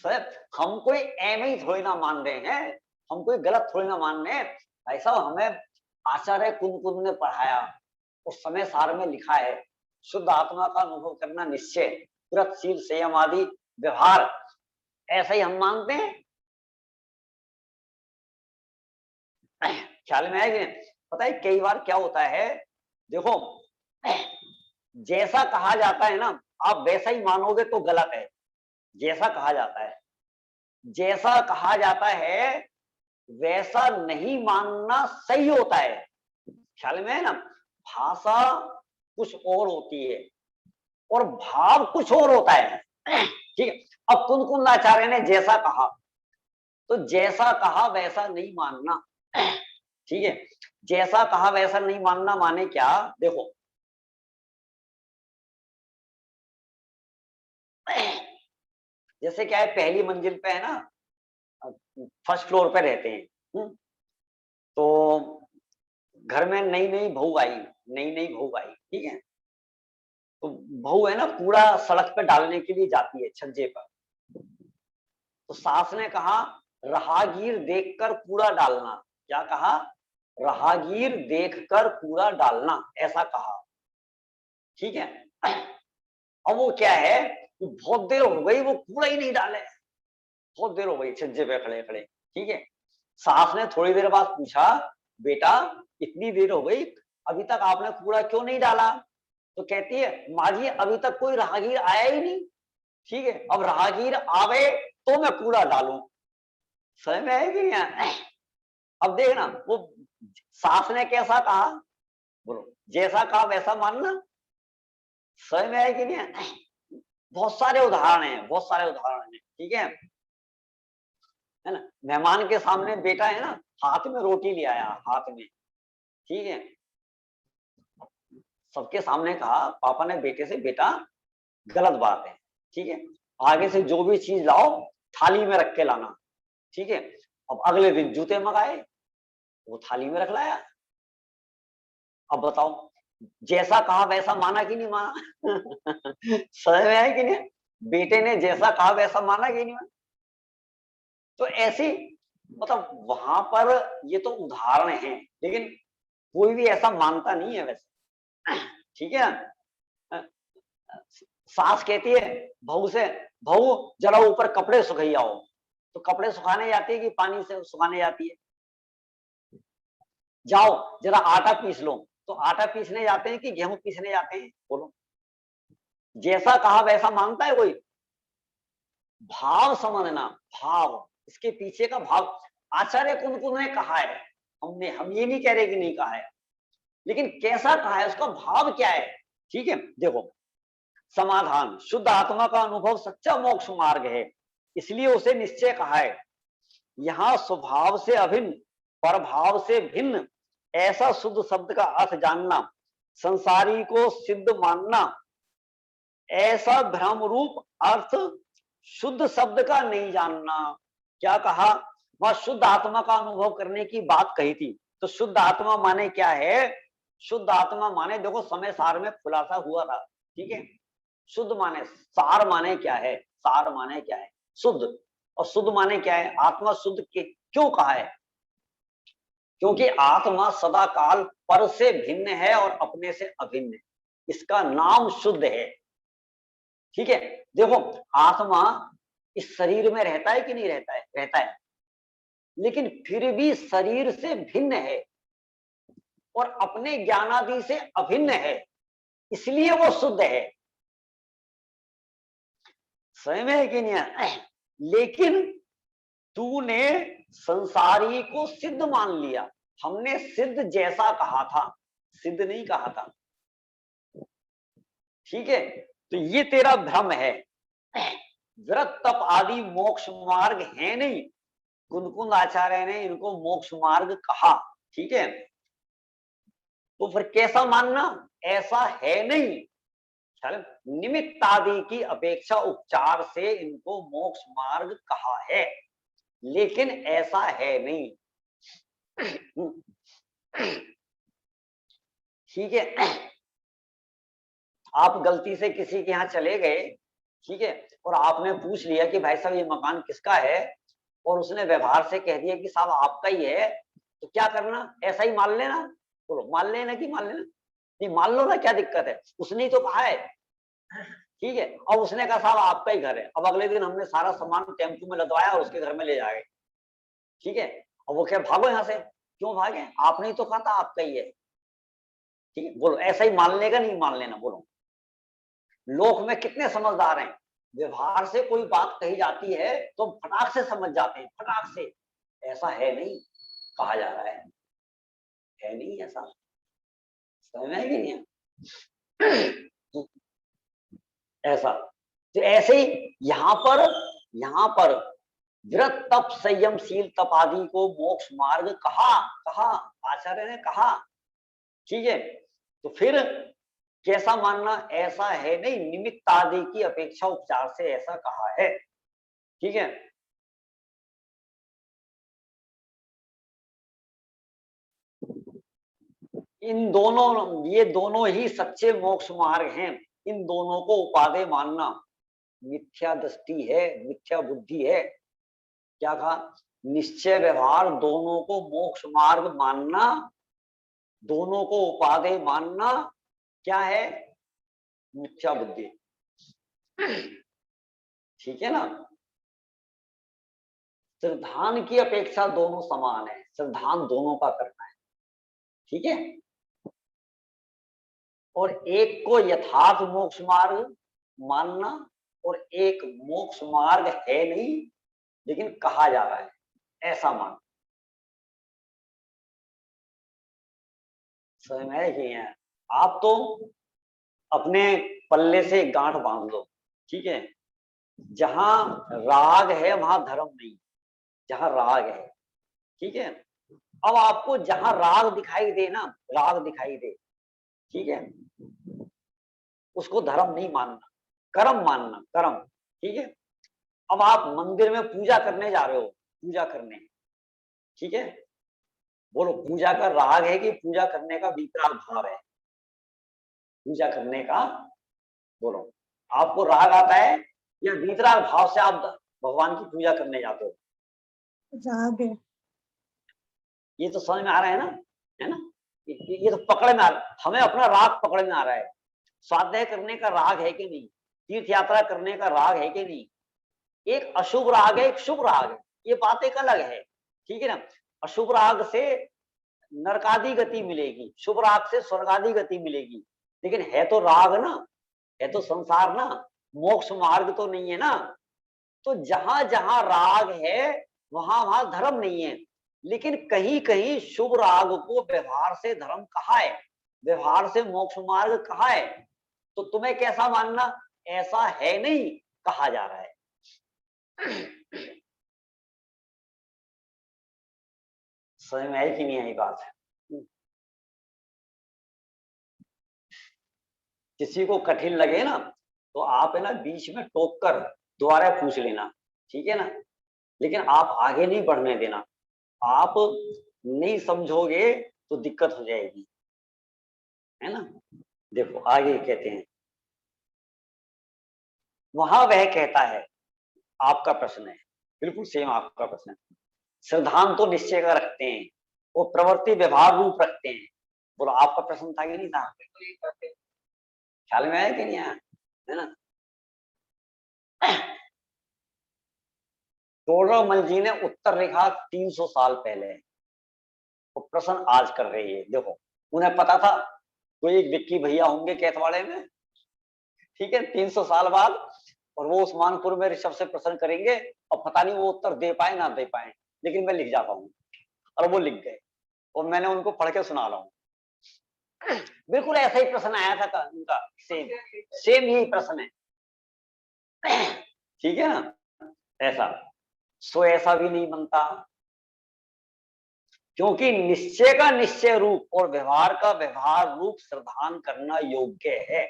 सर, हम कोई एम ही थोड़ी ना मान रहे हैं, हम कोई गलत थोड़ी ना मान रहे हैं। ऐसा हमें आचार्य कुंद ने पढ़ाया, उस समय सार में लिखा है, शुद्ध आत्मा का अनुभव करना निश्चय, व्रतशील संयम आदि व्यवहार, ऐसा ही हम मानते हैं। ख्याल में है कि नहीं? पता है कई बार क्या होता है, देखो जैसा कहा जाता है ना, आप वैसा ही मानोगे तो गलत है। जैसा कहा जाता है, जैसा कहा जाता है वैसा नहीं मानना सही होता है। ख्याल में है ना? भाषा कुछ और होती है और भाव कुछ और होता है। ठीक है, अब कुंद आचार्य ने जैसा कहा, तो जैसा कहा वैसा नहीं मानना। ठीक है, जैसा कहा वैसा नहीं मानना माने क्या? देखो, जैसे क्या है, पहली मंजिल पे है ना, फर्स्ट फ्लोर पे रहते हैं, तो घर में नई नई बहू आई, ठीक है, तो बहू है ना, कूड़ा सड़क पे डालने के लिए जाती है छज्जे पर, तो सास ने कहा राहगीर देखकर कूड़ा डालना। क्या कहा? राहगीर देखकर कूड़ा डालना, ऐसा कहा। ठीक है, अब वो क्या है, बहुत देर हो गई वो कूड़ा ही नहीं डाले, बहुत देर हो गई छज्जे पे खड़े खड़े। ठीक है, सास ने थोड़ी देर बाद पूछा, बेटा इतनी देर हो गई, अभी तक आपने कूड़ा क्यों नहीं डाला? तो कहती है, माँ जी अभी तक कोई राहगीर आया ही नहीं। ठीक है, अब राहगीर आवे तो मैं कूड़ा डालूं। समझ में आएगी नहीं? अब देखना, वो सास ने कैसा कहा, बोलो, जैसा कहा वैसा मानना। समझ में आएगी नहीं? बहुत सारे उदाहरण हैं, बहुत सारे उदाहरण हैं। ठीक है ना? मेहमान के सामने बेटा है ना, हाथ में रोटी ले आया, हाथ में, ठीक है, सबके सामने कहा पापा ने बेटे से, बेटा गलत बात है, ठीक है, आगे से जो भी चीज लाओ थाली में रख के लाना। ठीक है, अब अगले दिन जूते मंगाए, वो थाली में रख लाया। अब बताओ, जैसा कहा वैसा माना कि नहीं माना? समझ में है कि नहीं? बेटे ने जैसा कहा वैसा माना कि नहीं माना? तो ऐसी, मतलब वहां पर ये तो उदाहरण है, लेकिन कोई भी ऐसा मानता नहीं है वैसे। ठीक है, सास कहती है बहू से, बहू जरा ऊपर कपड़े सुखाई आओ, तो कपड़े सुखाने जाती है कि पानी से सुखाने जाती है? जाओ जरा आटा पीस लो, तो आटा पीसने जाते हैं कि गेहूं पीसने जाते हैं? बोलो, जैसा कहा वैसा मानता है कोई? भाव समझना, भाव, इसके पीछे का भाव। आचार्य कुंद ने कहा है, हम ये नहीं कह रहे कि नहीं कहा है, लेकिन कैसा कहा है, उसका भाव क्या है। ठीक है, देखो समाधान, शुद्ध आत्मा का अनुभव सच्चा मोक्ष मार्ग है, इसलिए उसे निश्चय कहा है। यहाँ स्वभाव से अभिन्न, परभाव से भिन्न ऐसा शुद्ध शब्द का अर्थ जानना, संसारी को सिद्ध मानना, ऐसा भ्रम रूप अर्थ शुद्ध शब्द का नहीं जानना। क्या कहा, वह शुद्ध आत्मा का अनुभव करने की बात कही थी। तो शुद्ध आत्मा माने क्या है, शुद्ध आत्मा माने, देखो समय सार में खुलासा हुआ था। ठीक है, शुद्ध माने, सार माने क्या है, सार माने क्या है, शुद्ध, और शुद्ध माने क्या है, आत्मा शुद्ध के क्यों कहा है, क्योंकि आत्मा सदा काल पर से भिन्न है और अपने से अभिन्न है, इसका नाम शुद्ध है। ठीक है, देखो आत्मा इस शरीर में रहता है कि नहीं रहता है, रहता है, लेकिन फिर भी शरीर से भिन्न है और अपने ज्ञानादि से अभिन्न है, इसलिए वो शुद्ध है। सही में है कि नहीं। लेकिन तूने संसारी को सिद्ध मान लिया, हमने सिद्ध जैसा कहा था, सिद्ध नहीं कहा था। ठीक है, तो ये तेरा भ्रम है। व्रत तप आदि मोक्ष मार्ग है नहीं, कुंद आचार्य ने इनको मोक्ष मार्ग कहा। ठीक है, तो फिर कैसा मानना, ऐसा है नहीं, निमित्त आदि की अपेक्षा उपचार से इनको मोक्ष मार्ग कहा है, लेकिन ऐसा है नहीं। ठीक है, आप गलती से किसी के यहाँ चले गए, ठीक है, और आपने पूछ लिया कि भाई साहब ये मकान किसका है, और उसने व्यवहार से कह दिया कि साहब आपका ही है, तो क्या करना, ऐसा ही मान लेना। बोलो मान लेना कि मान लेना, नहीं मान लो ना, क्या दिक्कत है, उसने ही तो कहा है। ठीक है, और उसने कहा साहब आपका ही घर है, अब अगले दिन हमने सारा सामान टेम्पो में लदवाया और उसके घर में ले जाए। ठीक है, और वो क्या भागो यहाँ से, क्यों भागे, आपने ही तो कहा था आपका ही है। ठीक है, बोलो ऐसा ही मान लेगा नहीं मान लेना, बोलो। लोक में कितने समझदार हैं, व्यवहार से कोई बात कही जाती है तो फटाक से समझ जाते हैं, फटाक से। ऐसा है नहीं, कहा जा रहा है नहीं ऐसा, समझ में भी नहीं है ऐसा। तो ऐसे ही यहाँ पर व्रत तप संयमशील तप आदि को मोक्ष मार्ग कहा आचार्य ने कहा। ठीक है, तो फिर कैसा मानना, ऐसा है नहीं, निमित्त आदि की अपेक्षा उपचार से ऐसा कहा है। ठीक है, इन दोनों, ये दोनों ही सच्चे मोक्ष मार्ग हैं, इन दोनों को उपादेय मानना मिथ्या दृष्टि है, मिथ्या बुद्धि है। क्या कहा, निश्चय व्यवहार दोनों को मोक्ष मार्ग मानना, दोनों को उपादेय मानना क्या है, मिथ्या बुद्धि। ठीक है ना, श्रद्धान की अपेक्षा दोनों समान है, श्रद्धान दोनों का करना है। ठीक है, और एक को यथार्थ मोक्ष मार्ग मानना और एक मोक्ष मार्ग है नहीं लेकिन कहा जा रहा है, ऐसा मान। समझ में है कि आप तो अपने पल्ले से गांठ बांध लो। ठीक है, जहां राग है वहां धर्म नहीं, जहां राग है। ठीक है, अब आपको जहां राग दिखाई दे ना, राग दिखाई दे, ठीक है, उसको धर्म नहीं मानना, कर्म मानना, कर्म। ठीक है, अब आप मंदिर में पूजा करने जा रहे हो, पूजा करने, ठीक है, बोलो पूजा का राग है कि पूजा करने का वितराग भाव है, पूजा करने का, बोलो आपको राग आता है या वितराग भाव से आप भगवान की पूजा करने जाते हो? राग है। ये तो समझ में आ रहा है ना, ये तो पकड़ में आ रहा है, हमें अपना राग पकड़ में आ रहा है। स्वाध्याय करने का राग है कि नहीं, तीर्थ यात्रा करने का राग है कि नहीं, एक अशुभ राग है, एक शुभ राग है, ये बात एक अलग है। ठीक है ना, अशुभ राग से नरकादि गति मिलेगी, शुभ राग से स्वर्गादि गति मिलेगी, लेकिन है तो राग ना, है तो संसार ना, मोक्ष मार्ग तो नहीं है ना। तो जहां जहां राग है वहां धर्म नहीं है। लेकिन कहीं कहीं शुभ राग को व्यवहार से धर्म कहा है, व्यवहार से मोक्ष मार्ग कहा है। तो तुम्हें कैसा मानना, ऐसा है नहीं, कहा जा रहा है। समझ में आई कि नहीं आई बात? किसी को कठिन लगे ना तो आप है ना बीच में टोक कर दोबारा पूछ लेना, ठीक है ना। लेकिन आप आगे नहीं बढ़ने देना। आप नहीं समझोगे तो दिक्कत हो जाएगी, है ना। देखो आगे कहते हैं, वहां वह कहता है, आपका प्रश्न है, बिल्कुल सेम आपका प्रश्न है। सिद्धांत तो निश्चय का रखते हैं, वो प्रवृत्ति व्यवहार रूप रखते हैं। बोलो आपका प्रश्न था कि नहीं था? ख्याल में आया कि नहीं आया, है ना। टोडरमल जी ने उत्तर लिखा 300 साल पहले, तो प्रश्न आज कर रही है। देखो उन्हें पता था कोई एक विक्की भैया होंगे कैथवाड़े में, ठीक है, 300 साल बाद, और वो उस्मानपुर में ऋषभ से प्रश्न करेंगे और पता नहीं वो उत्तर दे पाए ना दे पाए, लेकिन मैं लिख जाता हूँ। और वो लिख गए और मैंने उनको पढ़ के सुना रहा हूँ। बिल्कुल ऐसा ही प्रश्न आया था उनका, सेम यही प्रश्न है, ठीक है ना। ऐसा सो ऐसा भी नहीं बनता, क्योंकि निश्चय का निश्चय रूप और व्यवहार का व्यवहार रूप श्रद्धान करना योग्य है।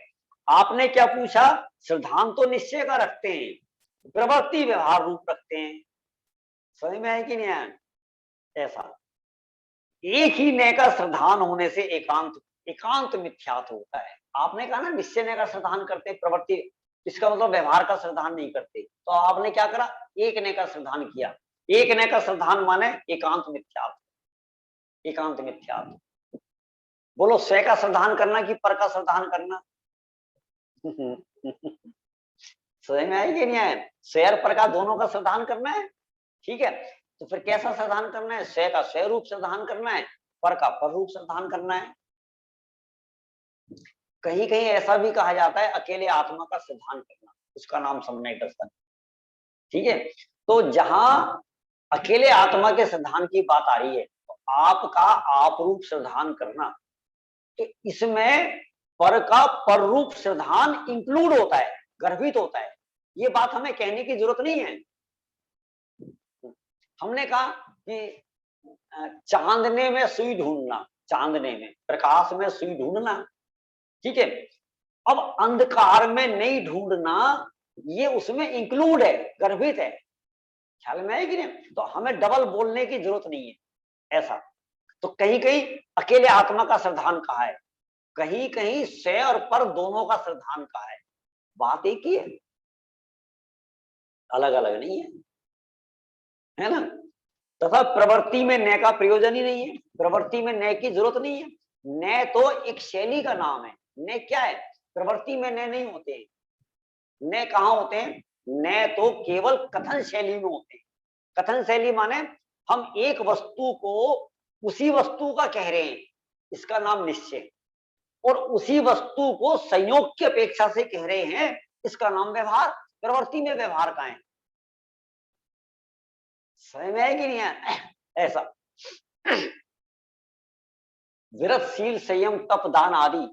आपने क्या पूछा, श्रद्धान तो निश्चय का रखते हैं, प्रवृत्ति व्यवहार रूप रखते हैं। समझ में आया कि नहीं आया? ऐसा एक ही नय का श्रद्धान होने से एकांत मिथ्यात्व होता है। आपने कहा ना निश्चय नय का श्रद्धान करते, प्रवृत्ति, इसका मतलब व्यवहार का श्रद्धान नहीं करते। तो आपने क्या करा, एक नय का श्रद्धान किया। एक नय का श्रद्धान माने एकांत मिथ्यात्व, एकांत मिथ्यात्व। बोलो स्वयं का श्रद्धान करना कि पर का श्रद्धान करना? समझ में आएगी नहीं आए? स्वयं पर का दोनों का श्रद्धान करना है, ठीक है। तो फिर कैसा श्रद्धान करना है, स्वयं का स्वयं रूप श्रद्धान करना है, पर का पर रूप श्रद्धान करना है। कहीं कहीं ऐसा भी कहा जाता है अकेले आत्मा का श्रद्धान करना, उसका नाम सम्यक दर्शन, ठीक है। तो जहां अकेले आत्मा के श्रद्धान की बात आ रही है, तो आपका आप रूप श्रद्धान करना, तो इसमें पर का पर रूप श्रद्धान इंक्लूड होता है, गर्भित होता है। ये बात हमें कहने की जरूरत नहीं है। हमने कहा कि चांदने में सुई ढूंढना, चांदने में प्रकाश में सुई ढूंढना, ठीक है। अब अंधकार में नहीं ढूंढना, ये उसमें इंक्लूड है, गर्भित है। ख्याल में है कि नहीं? तो हमें डबल बोलने की जरूरत नहीं है ऐसा। तो कहीं कहीं अकेले आत्मा का श्रद्धान कहा है, कहीं कहीं स्वयं और पर दोनों का श्रद्धान कहा है। बात एक ही है, अलग अलग नहीं है ना। तथा प्रवृत्ति में नय का प्रयोजन ही नहीं है, प्रवृत्ति में नय की जरूरत नहीं है। नय तो एक शैली का नाम है। नय क्या है, प्रवृत्ति में नय नहीं होते हैं। नय कहाँ होते हैं, नय तो केवल कथन शैली में होते हैं। कथन शैली माने हम एक वस्तु को उसी वस्तु का कह रहे हैं, इसका नाम निश्चय। और उसी वस्तु को संयोग की अपेक्षा से कह रहे हैं, इसका नाम व्यवहार। प्रवृत्ति में व्यवहार का है। समझ में है कि नहीं है? ऐसा विरतशील संयम तप दान आदि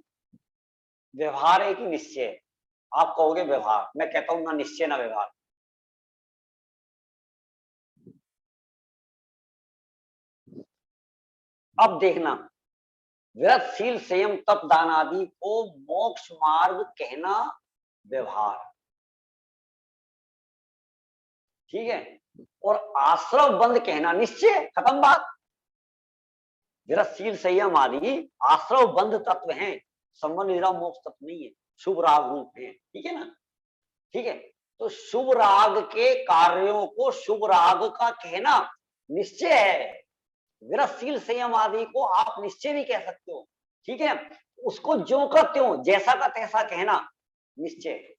व्यवहार है कि निश्चय? आप कहोगे व्यवहार, मैं कहता हूं ना निश्चय ना व्यवहार। अब देखना, विरतशील संयम तप दान आदि को मोक्ष मार्ग कहना व्यवहार, ठीक है। और आश्रम बंद कहना निश्चय, खत्म बात। विरतशील संयम आदि आश्रव बंध तत्व हैं, संबंध मोक्ष तत्व नहीं है, शुभ राग रूप है, ठीक है ना। ठीक है, तो शुभ राग के कार्यों को शुभ राग का कहना निश्चय है। विरतशील संयम आदि को आप निश्चय नहीं कह सकते हो, ठीक है। उसको ज्यों का त्यों, जैसा का तैसा कहना निश्चय।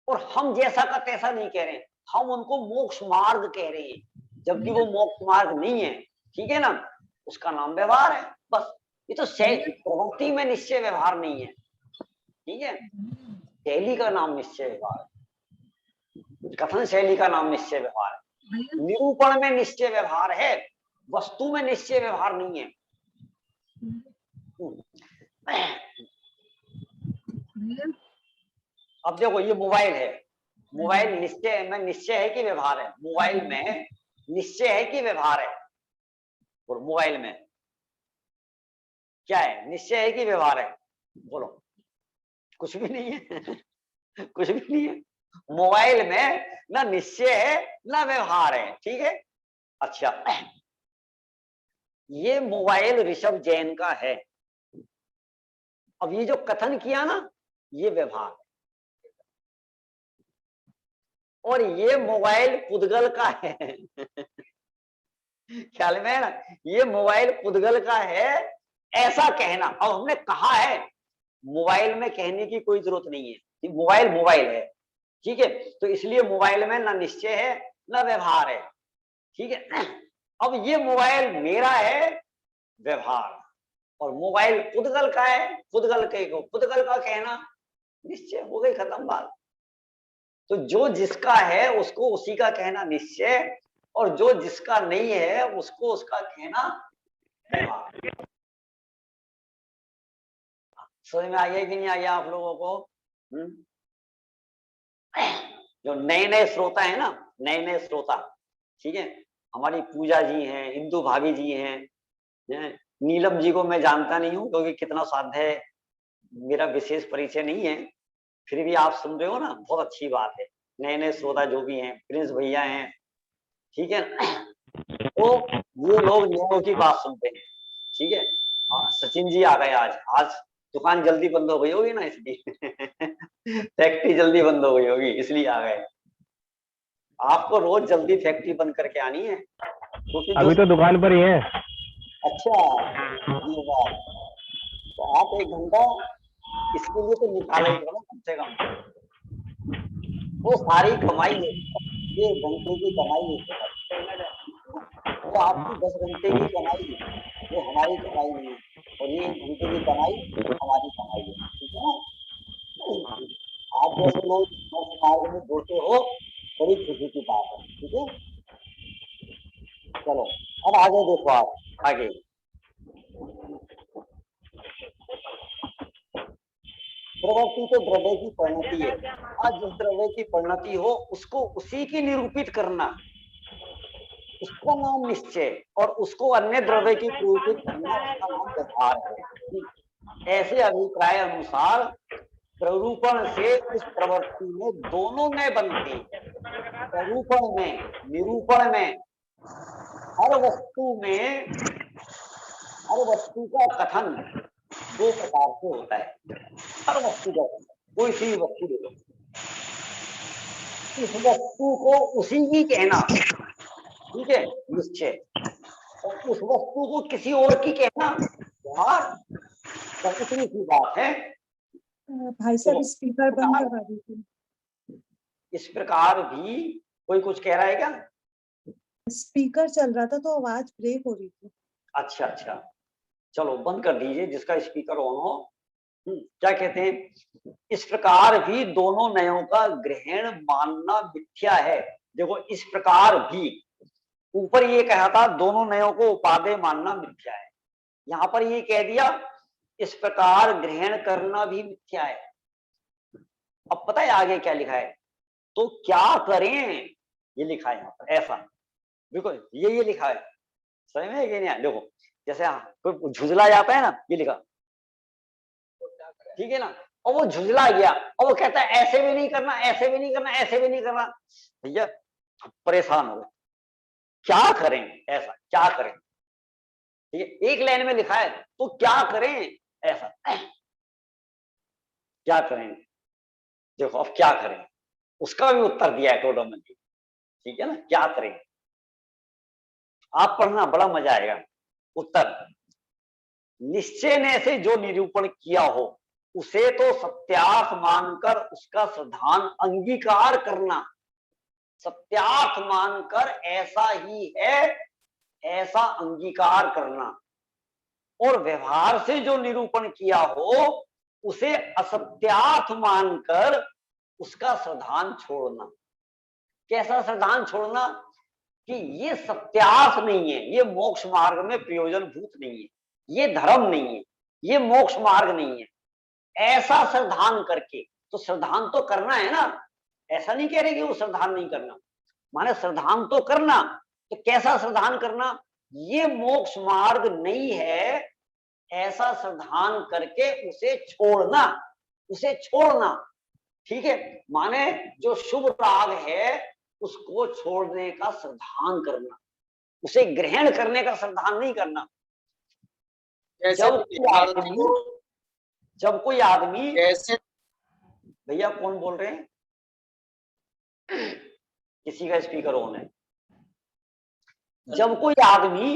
और हम जैसा का तैसा नहीं कह रहे, हम उनको मोक्ष मार्ग कह रहे हैं, जबकि वो मोक्ष मार्ग नहीं है, ठीक है ना। उसका नाम व्यवहार है, बस। ये तो प्रवृत्ति में निश्चय व्यवहार नहीं है, ठीक है। शैली का नाम निश्चय व्यवहार है, कथन शैली का नाम निश्चय व्यवहार है। निरूपण में निश्चय व्यवहार है, वस्तु में निश्चय व्यवहार नहीं है। अब देखो ये मोबाइल है, मोबाइल निश्चय में निश्चय है कि व्यवहार है? मोबाइल में निश्चय है कि व्यवहार है? बोलो मोबाइल में क्या है, निश्चय है कि व्यवहार है? बोलो। कुछ भी नहीं है। कुछ भी नहीं है। मोबाइल में ना निश्चय है ना व्यवहार है, ठीक है। अच्छा, ये मोबाइल ऋषभ जैन का है। अब ये जो कथन किया ना, ये व्यवहार है। और ये मोबाइल पुद्गल का है। ख्याल में है ना, ये मोबाइल पुद्गल का है ऐसा कहना। अब हमने कहा है, मोबाइल में कहने की कोई जरूरत नहीं है, मोबाइल मोबाइल है, ठीक है। तो इसलिए मोबाइल में ना निश्चय है ना व्यवहार है, ठीक है। अब ये मोबाइल मेरा है, व्यवहार, और मोबाइल पुद्गल का है, पुद्गल का कहना निश्चय। हो गई खत्म बात। तो जो जिसका है उसको उसी का कहना निश्चय, और जो जिसका नहीं है उसको उसका कहना व्यवहार। समझ में आ गया कि नहीं आ गया आप लोगों को? जो नए नए श्रोता है ना, नए नए श्रोता, ठीक है, हमारी पूजा जी हैं, इंदु भाभी जी हैं, नीलम जी को मैं जानता नहीं हूँ क्योंकि कितना साध्य है, मेरा विशेष परिचय नहीं है, फिर भी आप सुन रहे हो ना, बहुत अच्छी बात है। नए नए श्रोता जो भी हैं, प्रिंस भैया हैं, ठीक है, तो ये लोग नियमों की बात सुनते हैं, ठीक है। हाँ, सचिन जी आ गए आज। आज दुकान जल्दी बंद हो गई होगी ना, इसलिए फैक्ट्री जल्दी बंद हो गई होगी इसलिए आ गए। आपको रोज जल्दी फैक्ट्री बंद करके आनी है क्योंकि अभी तो दुकान पर ही है। अच्छा, ये बात। तो आप 1 घंटा इसके लिए तो निकाला ही करो कम से कम। वो सारी कमाई है, ये 1 घंटे की कमाई है, वो आपकी 10 घंटे की कमाई, वो हमारी कमाई नहीं है, और ये 1 घंटे की कमाई हमारी कमाई है, ठीक है ना। आप जैसे लोग मार्ग में जुड़ते हो, बड़ी खुशी की बात है, ठीक है। चलो अब आगे देखो, आप आगे प्रवृत्ति तो द्रव्य की परिणति है। आज जिस द्रव्य की परिणति हो उसको उसी की निरूपित करना, उसका नाम निश्चय, और उसको अन्य द्रव्य की निरूपित करना, उसका नाम व्यवहार है। ऐसे अभिप्राय अनुसार प्ररूपण से इस प्रवृत्ति में दोनों में बनती है। प्ररूपण में, निरूपण में, हर वस्तु का कथन 2 प्रकार से होता है। हर वस्तु का कथन, कोई सी वस्तु ले लो, उस वस्तु को उसी की कहना, ठीक है, निश्चय, और उस वस्तु को किसी और की कहना व्यवहार। तो इतनी सी बात है। भाई साहब स्पीकर बंद करा दीजिए। इस प्रकार भी कोई कुछ कह रहा है क्या? स्पीकर चल रहा था तो आवाज ब्रेक हो रही थी। अच्छा अच्छा, चलो बंद कर दीजिए जिसका स्पीकर ऑन हो। क्या कहते हैं, इस प्रकार भी दोनों नयों का ग्रहण मानना मिथ्या है। देखो, इस प्रकार भी, ऊपर ये कहा था दोनों नयों को उपादेय मानना मिथ्या है, यहां पर ये कह दिया इस प्रकार ग्रहण करना भी मिथ्या है। अब पता है आगे क्या लिखा है, तो क्या करें, ये लिखा है यहाँ पर ऐसा। देखो ये लिखा है, सही में कि नहीं? देखो जैसे कोई झुझला जाता है ना, ये लिखा, ठीक है ना, और वो झुझला गया और वो कहता है ऐसे भी नहीं करना, ऐसे भी नहीं करना, ऐसे भी नहीं करना। भैया परेशान हो गए, क्या करें, ऐसा क्या करें, ठीक है, एक लाइन में लिखा है तो क्या करें, ऐसा क्या करें। देखो अब क्या करें, उसका भी उत्तर दिया है टोडो में, ठीक है ना, क्या करें। आप पढ़ना, बड़ा मजा आएगा। उत्तर, निश्चय ने से जो निरूपण किया हो उसे तो सत्यार्थ मानकर उसका सिद्धांत अंगीकार करना, सत्यार्थ मानकर ऐसा ही है ऐसा अंगीकार करना, और व्यवहार से जो निरूपण किया हो उसे असत्यार्थ मानकर उसका सिद्धांत छोड़ना। कैसा सिद्धांत छोड़ना? कि ये सत्यार्थ नहीं है, ये मोक्ष मार्ग में प्रयोजन भूत नहीं है, ये धर्म नहीं है, ये मोक्ष मार्ग नहीं है, ऐसा श्रद्धान करके। तो श्रद्धान तो करना है ना, ऐसा नहीं कह रहे कि वो श्रद्धान नहीं करना, माने श्रद्धान तो करना। तो कैसा श्रद्धान करना? ये मोक्ष मार्ग नहीं है ऐसा श्रद्धान करके उसे छोड़ना, उसे छोड़ना। ठीक है, माने जो शुभ राग है उसको छोड़ने का श्रद्धान करना, उसे ग्रहण करने का श्रद्धान नहीं करना। जब कोई आदमी कैसे भैया कौन बोल रहे हैं? किसी का स्पीकर ऑन है। जब कोई आदमी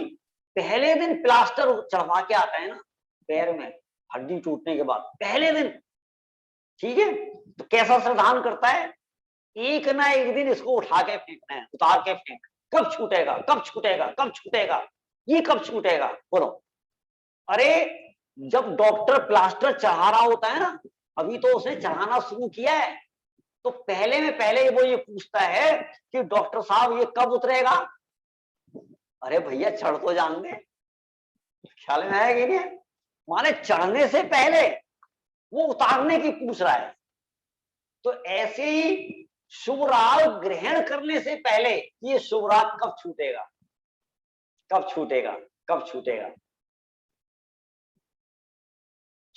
पहले दिन प्लास्टर चढ़वा के आता है ना पैर में, हड्डी टूटने के बाद पहले दिन, ठीक है, तो कैसा श्रद्धान करता है? एक ना एक दिन इसको उठा के फेंकना है, उतार के फेंक। कब छूटेगा, कब छूटेगा, कब छूटेगा, ये कब छूटेगा? बोलो। अरे जब डॉक्टर प्लास्टर चढ़ा रहा होता है ना, अभी तो उसने चढ़ाना शुरू किया है, तो पहले में पहले वो ये पूछता है कि डॉक्टर साहब ये कब उतरेगा? अरे भैया चढ़ तो जान दे, ख्याल में आया कि नहीं? माने चढ़ने से पहले वो उतारने की पूछ रहा है। तो ऐसे ही शुभ राग ग्रहण करने से पहले ये शुभ राग कब छूटेगा, कब छूटेगा, कब छूटेगा?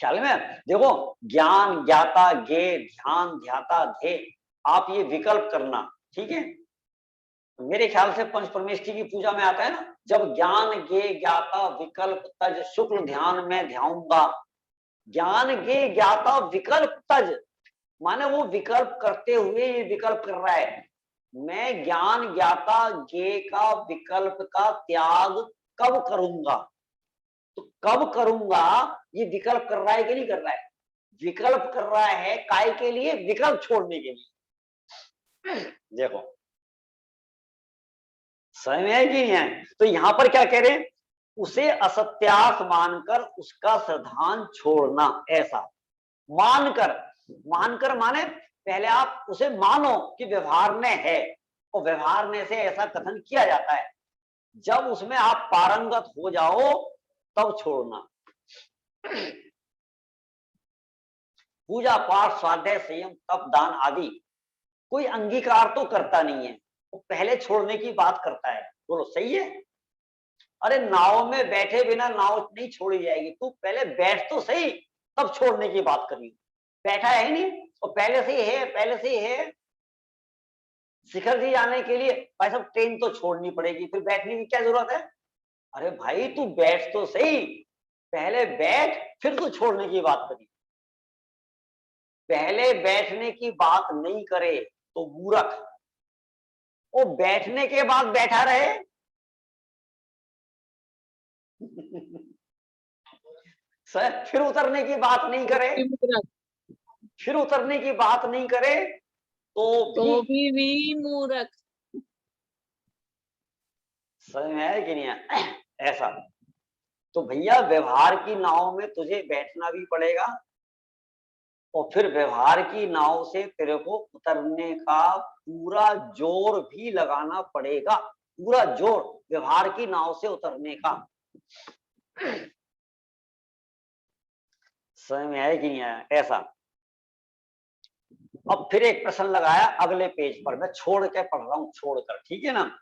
ख्याल में? देखो, ज्ञान ज्ञाता गे, ध्यान ध्याता धे, आप ये विकल्प करना, ठीक है। मेरे ख्याल से पंच परमेष्ठी की पूजा में आता है ना, जब ज्ञान गे ज्ञाता विकल्प तज, शुक्ल ध्यान में ध्याऊंगा। ज्ञान गे ज्ञाता विकल्प तज, माने वो विकल्प करते हुए ये विकल्प कर रहा है, मैं ज्ञान ज्ञाता गे का विकल्प का त्याग कब करूंगा। तो कब करूंगा ये विकल्प कर रहा है कि नहीं कर रहा है? विकल्प कर रहा है काय के लिए? विकल्प छोड़ने के लिए। देखो समझ में है कि नहीं है? तो यहां पर क्या कह रहे हैं? उसे असत्यार्थ मानकर उसका श्रद्धान छोड़ना। ऐसा मानकर, मानकर माने पहले आप उसे मानो कि व्यवहार में है, और व्यवहार में से ऐसा कथन किया जाता है। जब उसमें आप पारंगत हो जाओ तब छोड़ना। पूजा पाठ स्वाध्याय संयम तप दान आदि कोई अंगीकार तो करता नहीं है, वो पहले छोड़ने की बात करता है। बोलो सही है? अरे नाव में बैठे बिना नाव नहीं छोड़ी जाएगी, तू पहले बैठ तो सही तब छोड़ने की बात करी। बैठा है नहीं, और पहले से ही है, पहले से ही है। शिखर जी जाने के लिए भाई साहब ट्रेन तो छोड़नी पड़ेगी, फिर बैठने की क्या जरूरत है? अरे भाई तू बैठ तो सही, पहले बैठ फिर तू छोड़ने की बात करी। पहले बैठने की बात नहीं करे तो मूर्ख, वो बैठने के बाद बैठा रहे। सर फिर उतरने की बात नहीं करे, फिर उतरने की बात नहीं करे तो भी मूर्ख। समझ में आया कि नहीं आया? ऐसा तो भैया व्यवहार की नाव में तुझे बैठना भी पड़ेगा, और फिर व्यवहार की नाव से तेरे को उतरने का पूरा जोर भी लगाना पड़ेगा, पूरा जोर व्यवहार की नाव से उतरने का। समझ में आया कि नहीं आया? ऐसा। अब फिर एक प्रश्न लगाया अगले पेज पर, मैं छोड़ के पढ़ रहा हूं, छोड़कर, ठीक है ना।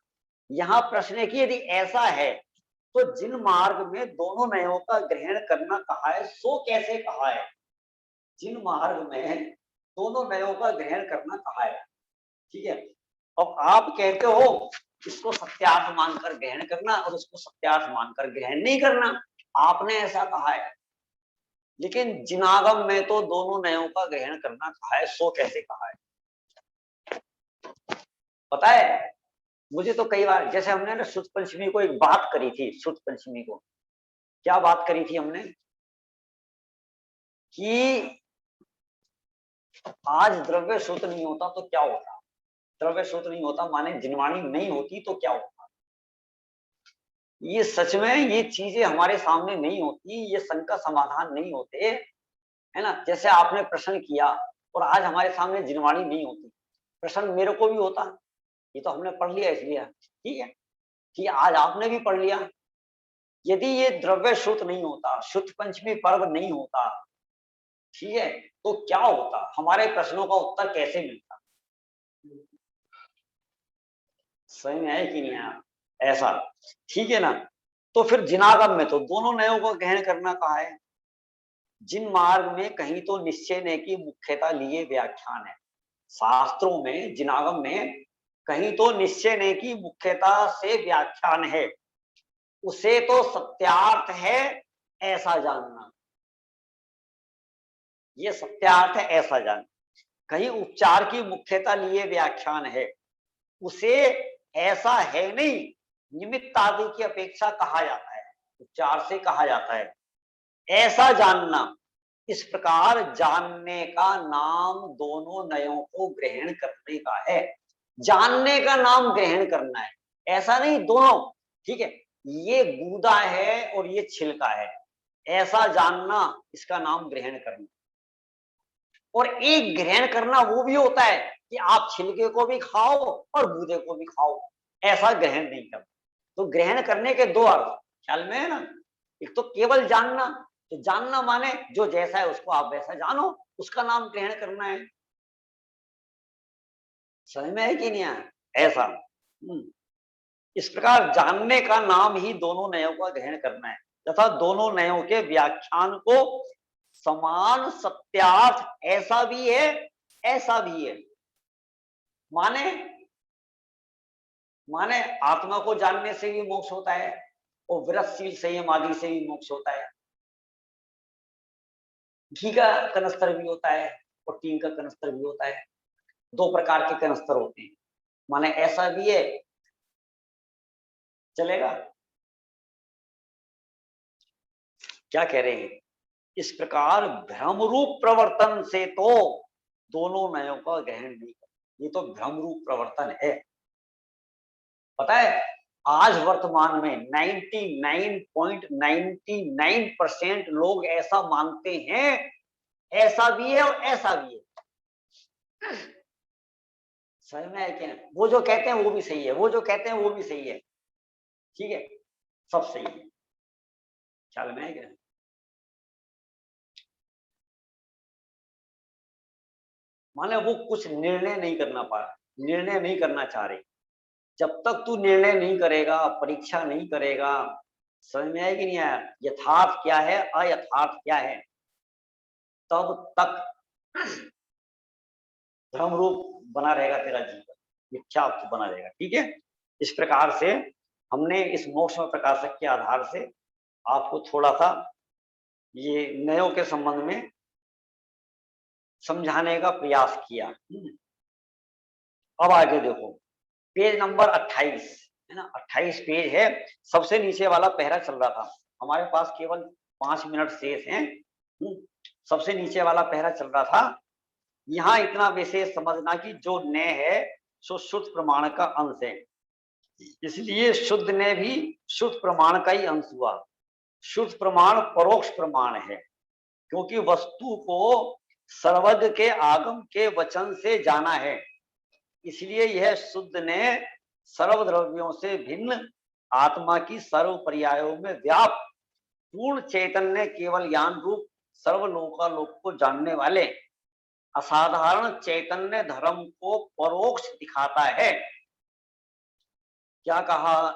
यहाँ प्रश्न है कि यदि ऐसा है तो जिन मार्ग में दोनों नयों का ग्रहण करना कहा है सो कैसे कहा है? जिन मार्ग में दोनों नयों का ग्रहण करना कहा है, ठीक है। अब आप कहते हो इसको सत्यार्थ मानकर ग्रहण करना और उसको सत्यार्थ मानकर ग्रहण नहीं करना, आपने ऐसा कहा है। लेकिन जिनागम में तो दोनों नयों का ग्रहण करना कहा है, सो कैसे कहा है? पता है मुझे तो कई बार, जैसे हमने ना शुद्ध पंचमी को एक बात करी थी, शुद्ध पंचमी को क्या बात करी थी हमने कि आज द्रव्य शुद्ध नहीं होता तो क्या होता? द्रव्य शुद्ध नहीं होता माने जिनवाणी नहीं होती तो क्या होता? ये सच में ये चीजें हमारे सामने नहीं होती, ये शंका समाधान नहीं होते, है ना। जैसे आपने प्रश्न किया और आज हमारे सामने जिनवाणी नहीं होती, प्रश्न मेरे को भी होता, ये तो हमने पढ़ लिया इसलिए, ठीक है, कि आज आपने भी पढ़ लिया। यदि ये द्रव्य श्रुत नहीं होता, शुद्ध पंचमी पर्व नहीं होता, ठीक है, तो क्या होता, हमारे प्रश्नों का उत्तर कैसे मिलता? सही में है कि नहीं है ऐसा, ठीक है ना। तो फिर जिनागम में तो दोनों नयों को ग्रहण करना कहा है। जिन मार्ग में कहीं तो निश्चय ने की मुख्यता लिए व्याख्यान है, शास्त्रों में जिनागम में कहीं तो निश्चय ने की मुख्यता से व्याख्यान है, उसे तो सत्यार्थ है ऐसा जानना, ये सत्यार्थ है ऐसा जानना। कहीं उपचार की मुख्यता लिए व्याख्यान है, उसे ऐसा है नहीं, निमित्त आदि की अपेक्षा कहा जाता है, उपचार से कहा जाता है ऐसा जानना। इस प्रकार जानने का नाम दोनों नयों को ग्रहण करने का है। जानने का नाम ग्रहण करना है, ऐसा नहीं दोनों, ठीक है, ये गूदा है और ये छिलका है, ऐसा जानना, इसका नाम ग्रहण करना। और एक ग्रहण करना वो भी होता है कि आप छिलके को भी खाओ और गूदे को भी खाओ, ऐसा ग्रहण नहीं करना। तो ग्रहण करने के दो अर्थ ख्याल में है ना, एक तो केवल जानना, तो जानना माने जो जैसा है उसको आप वैसा जानो, उसका नाम ग्रहण करना है। समझ में है कि नहीं है ऐसा? इस प्रकार जानने का नाम ही दोनों नयों का ग्रहण करना है, तथा दोनों नयों के व्याख्यान को समान सत्यार्थ ऐसा भी है ऐसा भी है। माने आत्मा को जानने से भी मोक्ष होता है और विरतशील संयम आदि से भी मोक्ष होता है। घी का कनस्तर भी होता है और टीन का कनस्तर भी होता है, दो प्रकार के कनस्तर होते हैं, माने ऐसा भी है, चलेगा? क्या कह रहे हैं? इस प्रकार भ्रम रूप प्रवर्तन से तो दोनों नयों का ग्रहण नहीं कर, ये तो भ्रम रूप प्रवर्तन है। पता है आज वर्तमान में 99.99% लोग ऐसा मानते हैं, ऐसा भी है और ऐसा भी है। समझ में है क्या? वो जो कहते हैं वो भी सही है, वो जो कहते हैं वो भी सही है, ठीक है, सब सही है। ख्याल में है क्या? माने वो कुछ निर्णय नहीं करना पा रहा, निर्णय नहीं करना चाह रहे। जब तक तू निर्णय नहीं करेगा, परीक्षा नहीं करेगा, समझ में आया कि नहीं आया, यथार्थ क्या है अयथार्थ क्या है, तब तक भ्रम रूप बना रहेगा तेरा जीवन, मिथ्या बना रहेगा, ठीक है। इस प्रकार से हमने इस मोक्ष में प्रकाशक के आधार से आपको थोड़ा सा ये नयों के संबंध में समझाने का प्रयास किया। अब आगे देखो पेज नंबर 28 है ना, 28 पेज है, सबसे नीचे वाला पहरा चल रहा था, हमारे पास केवल 5 मिनट शेष हैं। सबसे नीचे वाला पहरा चल रहा था। यहाँ इतना विशेष समझना कि जो न है सो शुद्ध प्रमाण का अंश है, इसलिए शुद्ध ने भी शुद्ध प्रमाण का ही अंश हुआ। शुद्ध प्रमाण परोक्ष प्रमाण है, क्योंकि वस्तु को सर्वज्ञ के आगम के वचन से जाना है, इसलिए यह शुद्ध ने सर्वद्रव्यों से भिन्न आत्मा की सर्व पर्यायों में व्याप्त पूर्ण चैतन्य केवल ज्ञान रूप सर्वलोकालोक को जानने वाले असाधारण चैतन्य धर्म को परोक्ष दिखाता है। क्या कहा?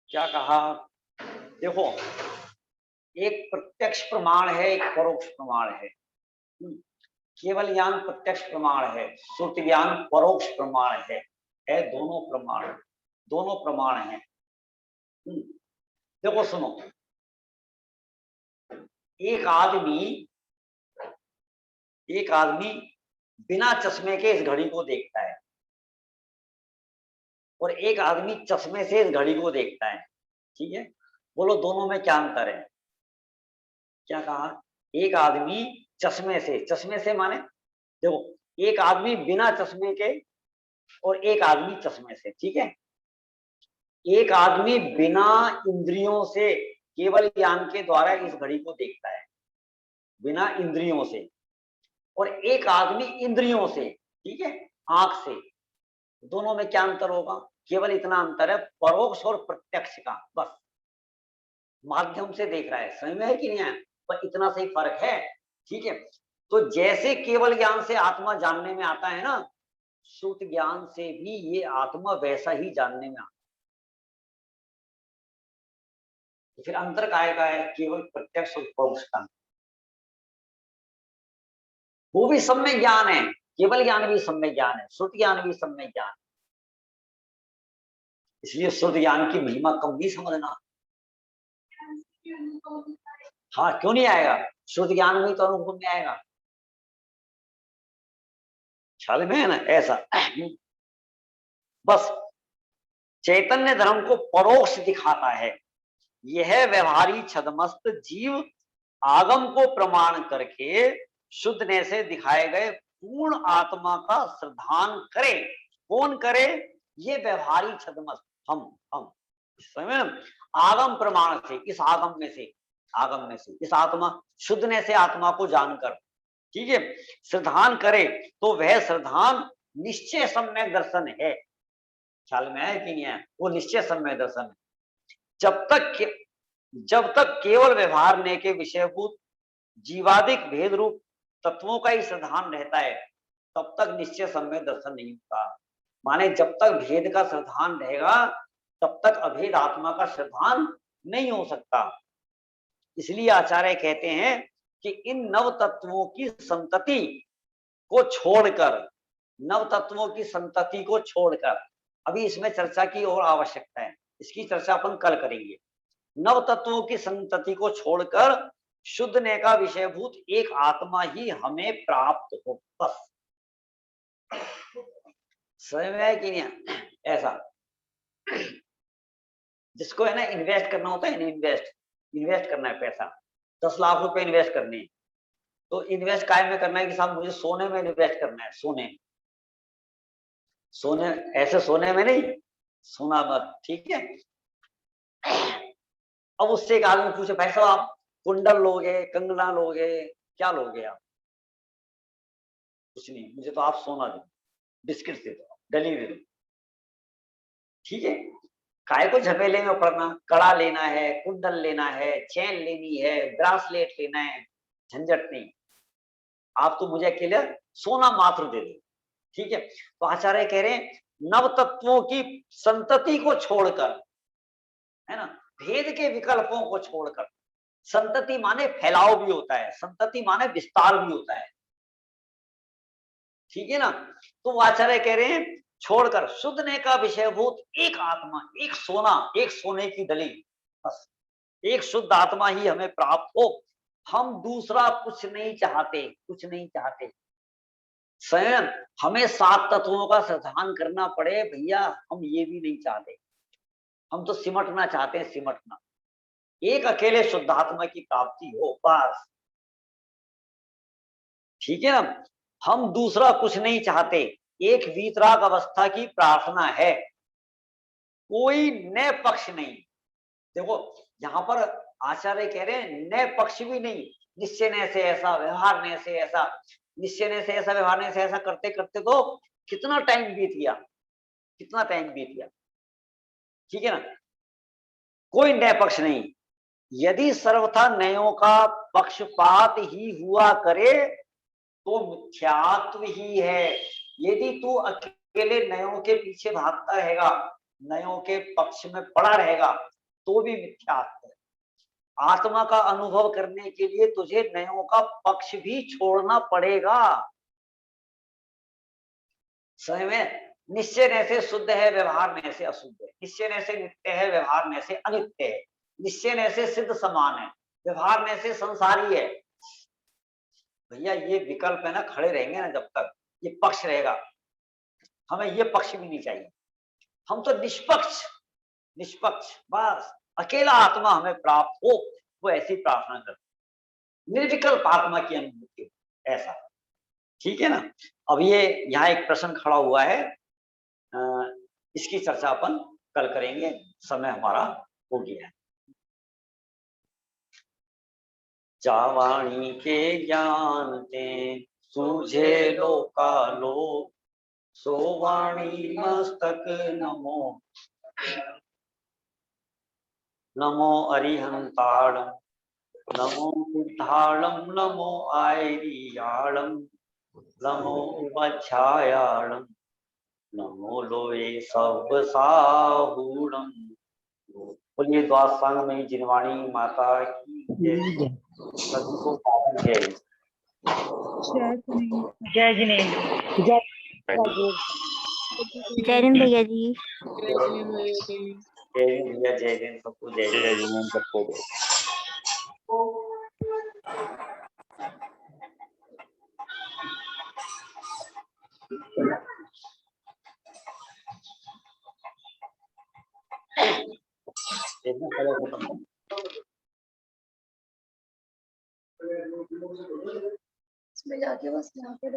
क्या कहा? देखो एक प्रत्यक्ष प्रमाण है, एक परोक्ष प्रमाण है। केवल ज्ञान प्रत्यक्ष प्रमाण है, श्रुति ज्ञान परोक्ष प्रमाण है, दोनों प्रमाण हैं। देखो सुनो, एक आदमी बिना चश्मे के इस घड़ी को देखता है और एक आदमी चश्मे से इस घड़ी को देखता है, ठीक है, बोलो दोनों में क्या अंतर है? क्या कहा? एक आदमी चश्मे से माने देखो एक आदमी बिना चश्मे के और एक आदमी चश्मे से, ठीक है। एक आदमी बिना इंद्रियों से केवल ज्ञान के द्वारा इस घड़ी को देखता है, बिना इंद्रियों से, और एक आदमी इंद्रियों से, ठीक है, आंख से। दोनों में क्या अंतर होगा? केवल इतना अंतर है परोक्ष और प्रत्यक्ष का, बस। माध्यम से देख रहा है, समझ में है कि नहीं है? पर इतना सही फर्क है, ठीक है। तो जैसे केवल ज्ञान से आत्मा जानने में आता है ना, श्रुत ज्ञान से भी ये आत्मा वैसा ही जानने में आता है। तो फिर अंतर काय का है? केवल प्रत्यक्ष और परोक्ष का। वो भी सम्यक ज्ञान है, केवल ज्ञान भी सम्यक ज्ञान है, श्रुत ज्ञान भी सम्यक ज्ञान है। इसलिए श्रुत ज्ञान की महिमा कम नहीं समझना। हाँ, क्यों नहीं आएगा? श्रुत ज्ञान में तो अनुभव में आएगा, ख्याल में है ना? ऐसा बस चैतन्य धर्म को परोक्ष दिखाता है। यह व्यवहारी छदमस्त जीव आगम को प्रमाण करके शुद्धने से दिखाए गए पूर्ण आत्मा का श्रद्धान करे। कौन करे? ये व्यवहारी छदमस्त, हम समझ, आगम प्रमाण से, इस आगम में से, आगम में से इस आत्मा शुद्धने से आत्मा को जानकर, ठीक है, श्रद्धान करे। तो वह श्रद्धान निश्चय सम्यक दर्शन है। ख्याल में है कि नहीं है? वो निश्चय सम्यक दर्शन है। जब तक केवल व्यवहारने के विषयभूत जीवादिक भेद रूप तत्वों का ही श्रद्धान रहता है, तब तक निश्चय सम्यक दर्शन नहीं होता। माने जब तक भेद का श्रद्धान रहेगा, तब तक अभेद आत्मा का श्रद्धान नहीं हो सकता। इसलिए आचार्य कहते हैं कि इन नव तत्वों की संतति को छोड़कर, नव तत्वों की संतति को छोड़कर, अभी इसमें चर्चा की और आवश्यकता है, इसकी चर्चा अपन कल करेंगे। नव तत्वों की संतति को छोड़कर शुद्धने का विषयभूत एक आत्मा ही हमें प्राप्त हो, बस। समझ में है कि नहीं? ऐसा जिसको है ना इन्वेस्ट करना होता है, इन्वेस्ट करना है पैसा, 10 लाख रुपए इन्वेस्ट करने, तो इन्वेस्ट काय में करना है कि साहब मुझे सोने में इन्वेस्ट करना है, सोने ऐसे सोने में नहीं, सोना मत, ठीक है। अब उससे एक आदमी पूछे, भाई साहब आप कुंडल लोगे, कंगना लोगे, क्या लोगे आप? कुछ नहीं, मुझे तो आप सोना दो, बिस्किट दे दो, डली दे दो, ठीक है। काय को झमेले में पड़ना? कड़ा लेना है, कुंडल लेना है, चैन लेनी है, ब्रासलेट लेना है, झंझट नहीं। आप तो मुझे अकेले सोना मात्र दे दो, ठीक है। तो आचार्य कह रहे हैं नव तत्वों की संतति को छोड़कर, है ना, भेद के विकल्पों को छोड़कर, संतति माने फैलाव भी होता है, संतति माने विस्तार भी होता है, ठीक है ना। तो वो आचार्य कह रहे हैं छोड़कर शुद्धने का विषयभूत एक आत्मा, एक सोना, एक सोने की डली, बस एक शुद्ध आत्मा ही हमें प्राप्त हो। हम दूसरा कुछ नहीं चाहते, कुछ नहीं चाहते। स्वयं हमें 7 तत्वों का श्रद्धान करना पड़े भैया, हम ये भी नहीं चाहते। हम तो सिमटना चाहते हैं, सिमटना, एक अकेले शुद्धात्मा की प्राप्ति हो, बस, ठीक है ना। हम दूसरा कुछ नहीं चाहते, एक वीतराग अवस्था की प्रार्थना है, कोई नए पक्ष नहीं। देखो यहाँ पर आचार्य कह रहे हैं नए पक्ष भी नहीं, निश्चय ने से ऐसा, व्यवहार ने से ऐसा, निश्चय ने से ऐसा, व्यवहार ने से ऐसा करते करते तो कितना टाइम बीत गया, कितना टाइम बीत गया, ठीक है ना। कोई नए पक्ष नहीं। यदि सर्वथा नयों का पक्षपात ही हुआ करे तो मिथ्यात्व ही है। यदि तू अकेले नयों के पीछे भागता रहेगा, नयों के पक्ष में पड़ा रहेगा, तो भी मिथ्यात्व है। आत्मा का अनुभव करने के लिए तुझे नयों का पक्ष भी छोड़ना पड़ेगा। सही में निश्चय ने से शुद्ध है, व्यवहार ने से अशुद्ध है, निश्चय ने से नित्य है, व्यवहार ने से अनित्य है, निश्चय ने से सिद्ध समान है, व्यवहार ने से संसारी है। भैया ये विकल्प है ना, खड़े रहेंगे ना जब तक, ये पक्ष रहेगा, हमें ये पक्ष भी नहीं चाहिए। हम तो निष्पक्ष, निष्पक्ष, बस अकेला आत्मा हमें प्राप्त हो, वो ऐसी प्रार्थना करते, निर्विकल्प आत्मा की अनुभूति हो, ऐसा, ठीक है ना। अब ये यहाँ एक प्रश्न खड़ा हुआ है, इसकी चर्चा अपन कल करेंगे, समय हमारा हो गया है। चावाणी के ज्ञान ते सूझे लोकालो सोवाणी मस्तक नमो नमो अरिहंताणम नमो बुद्धाणम नमो आयरियाणम नमो उपछायाणम नमो लोये सब साहूणम। बोलिए द्वादशांग में जिनवाणी माता की जय। सभी को जय। जय जय जिनेन्द्र। जिनेन्द्र। जय हिंद भैया जी। जय हिंद भैया, जय हिंद सबको, जय जय हिंद जिनेन्द्र सबको जय। देखना पड़ेगा। इसमें जाके बस यहाँ पे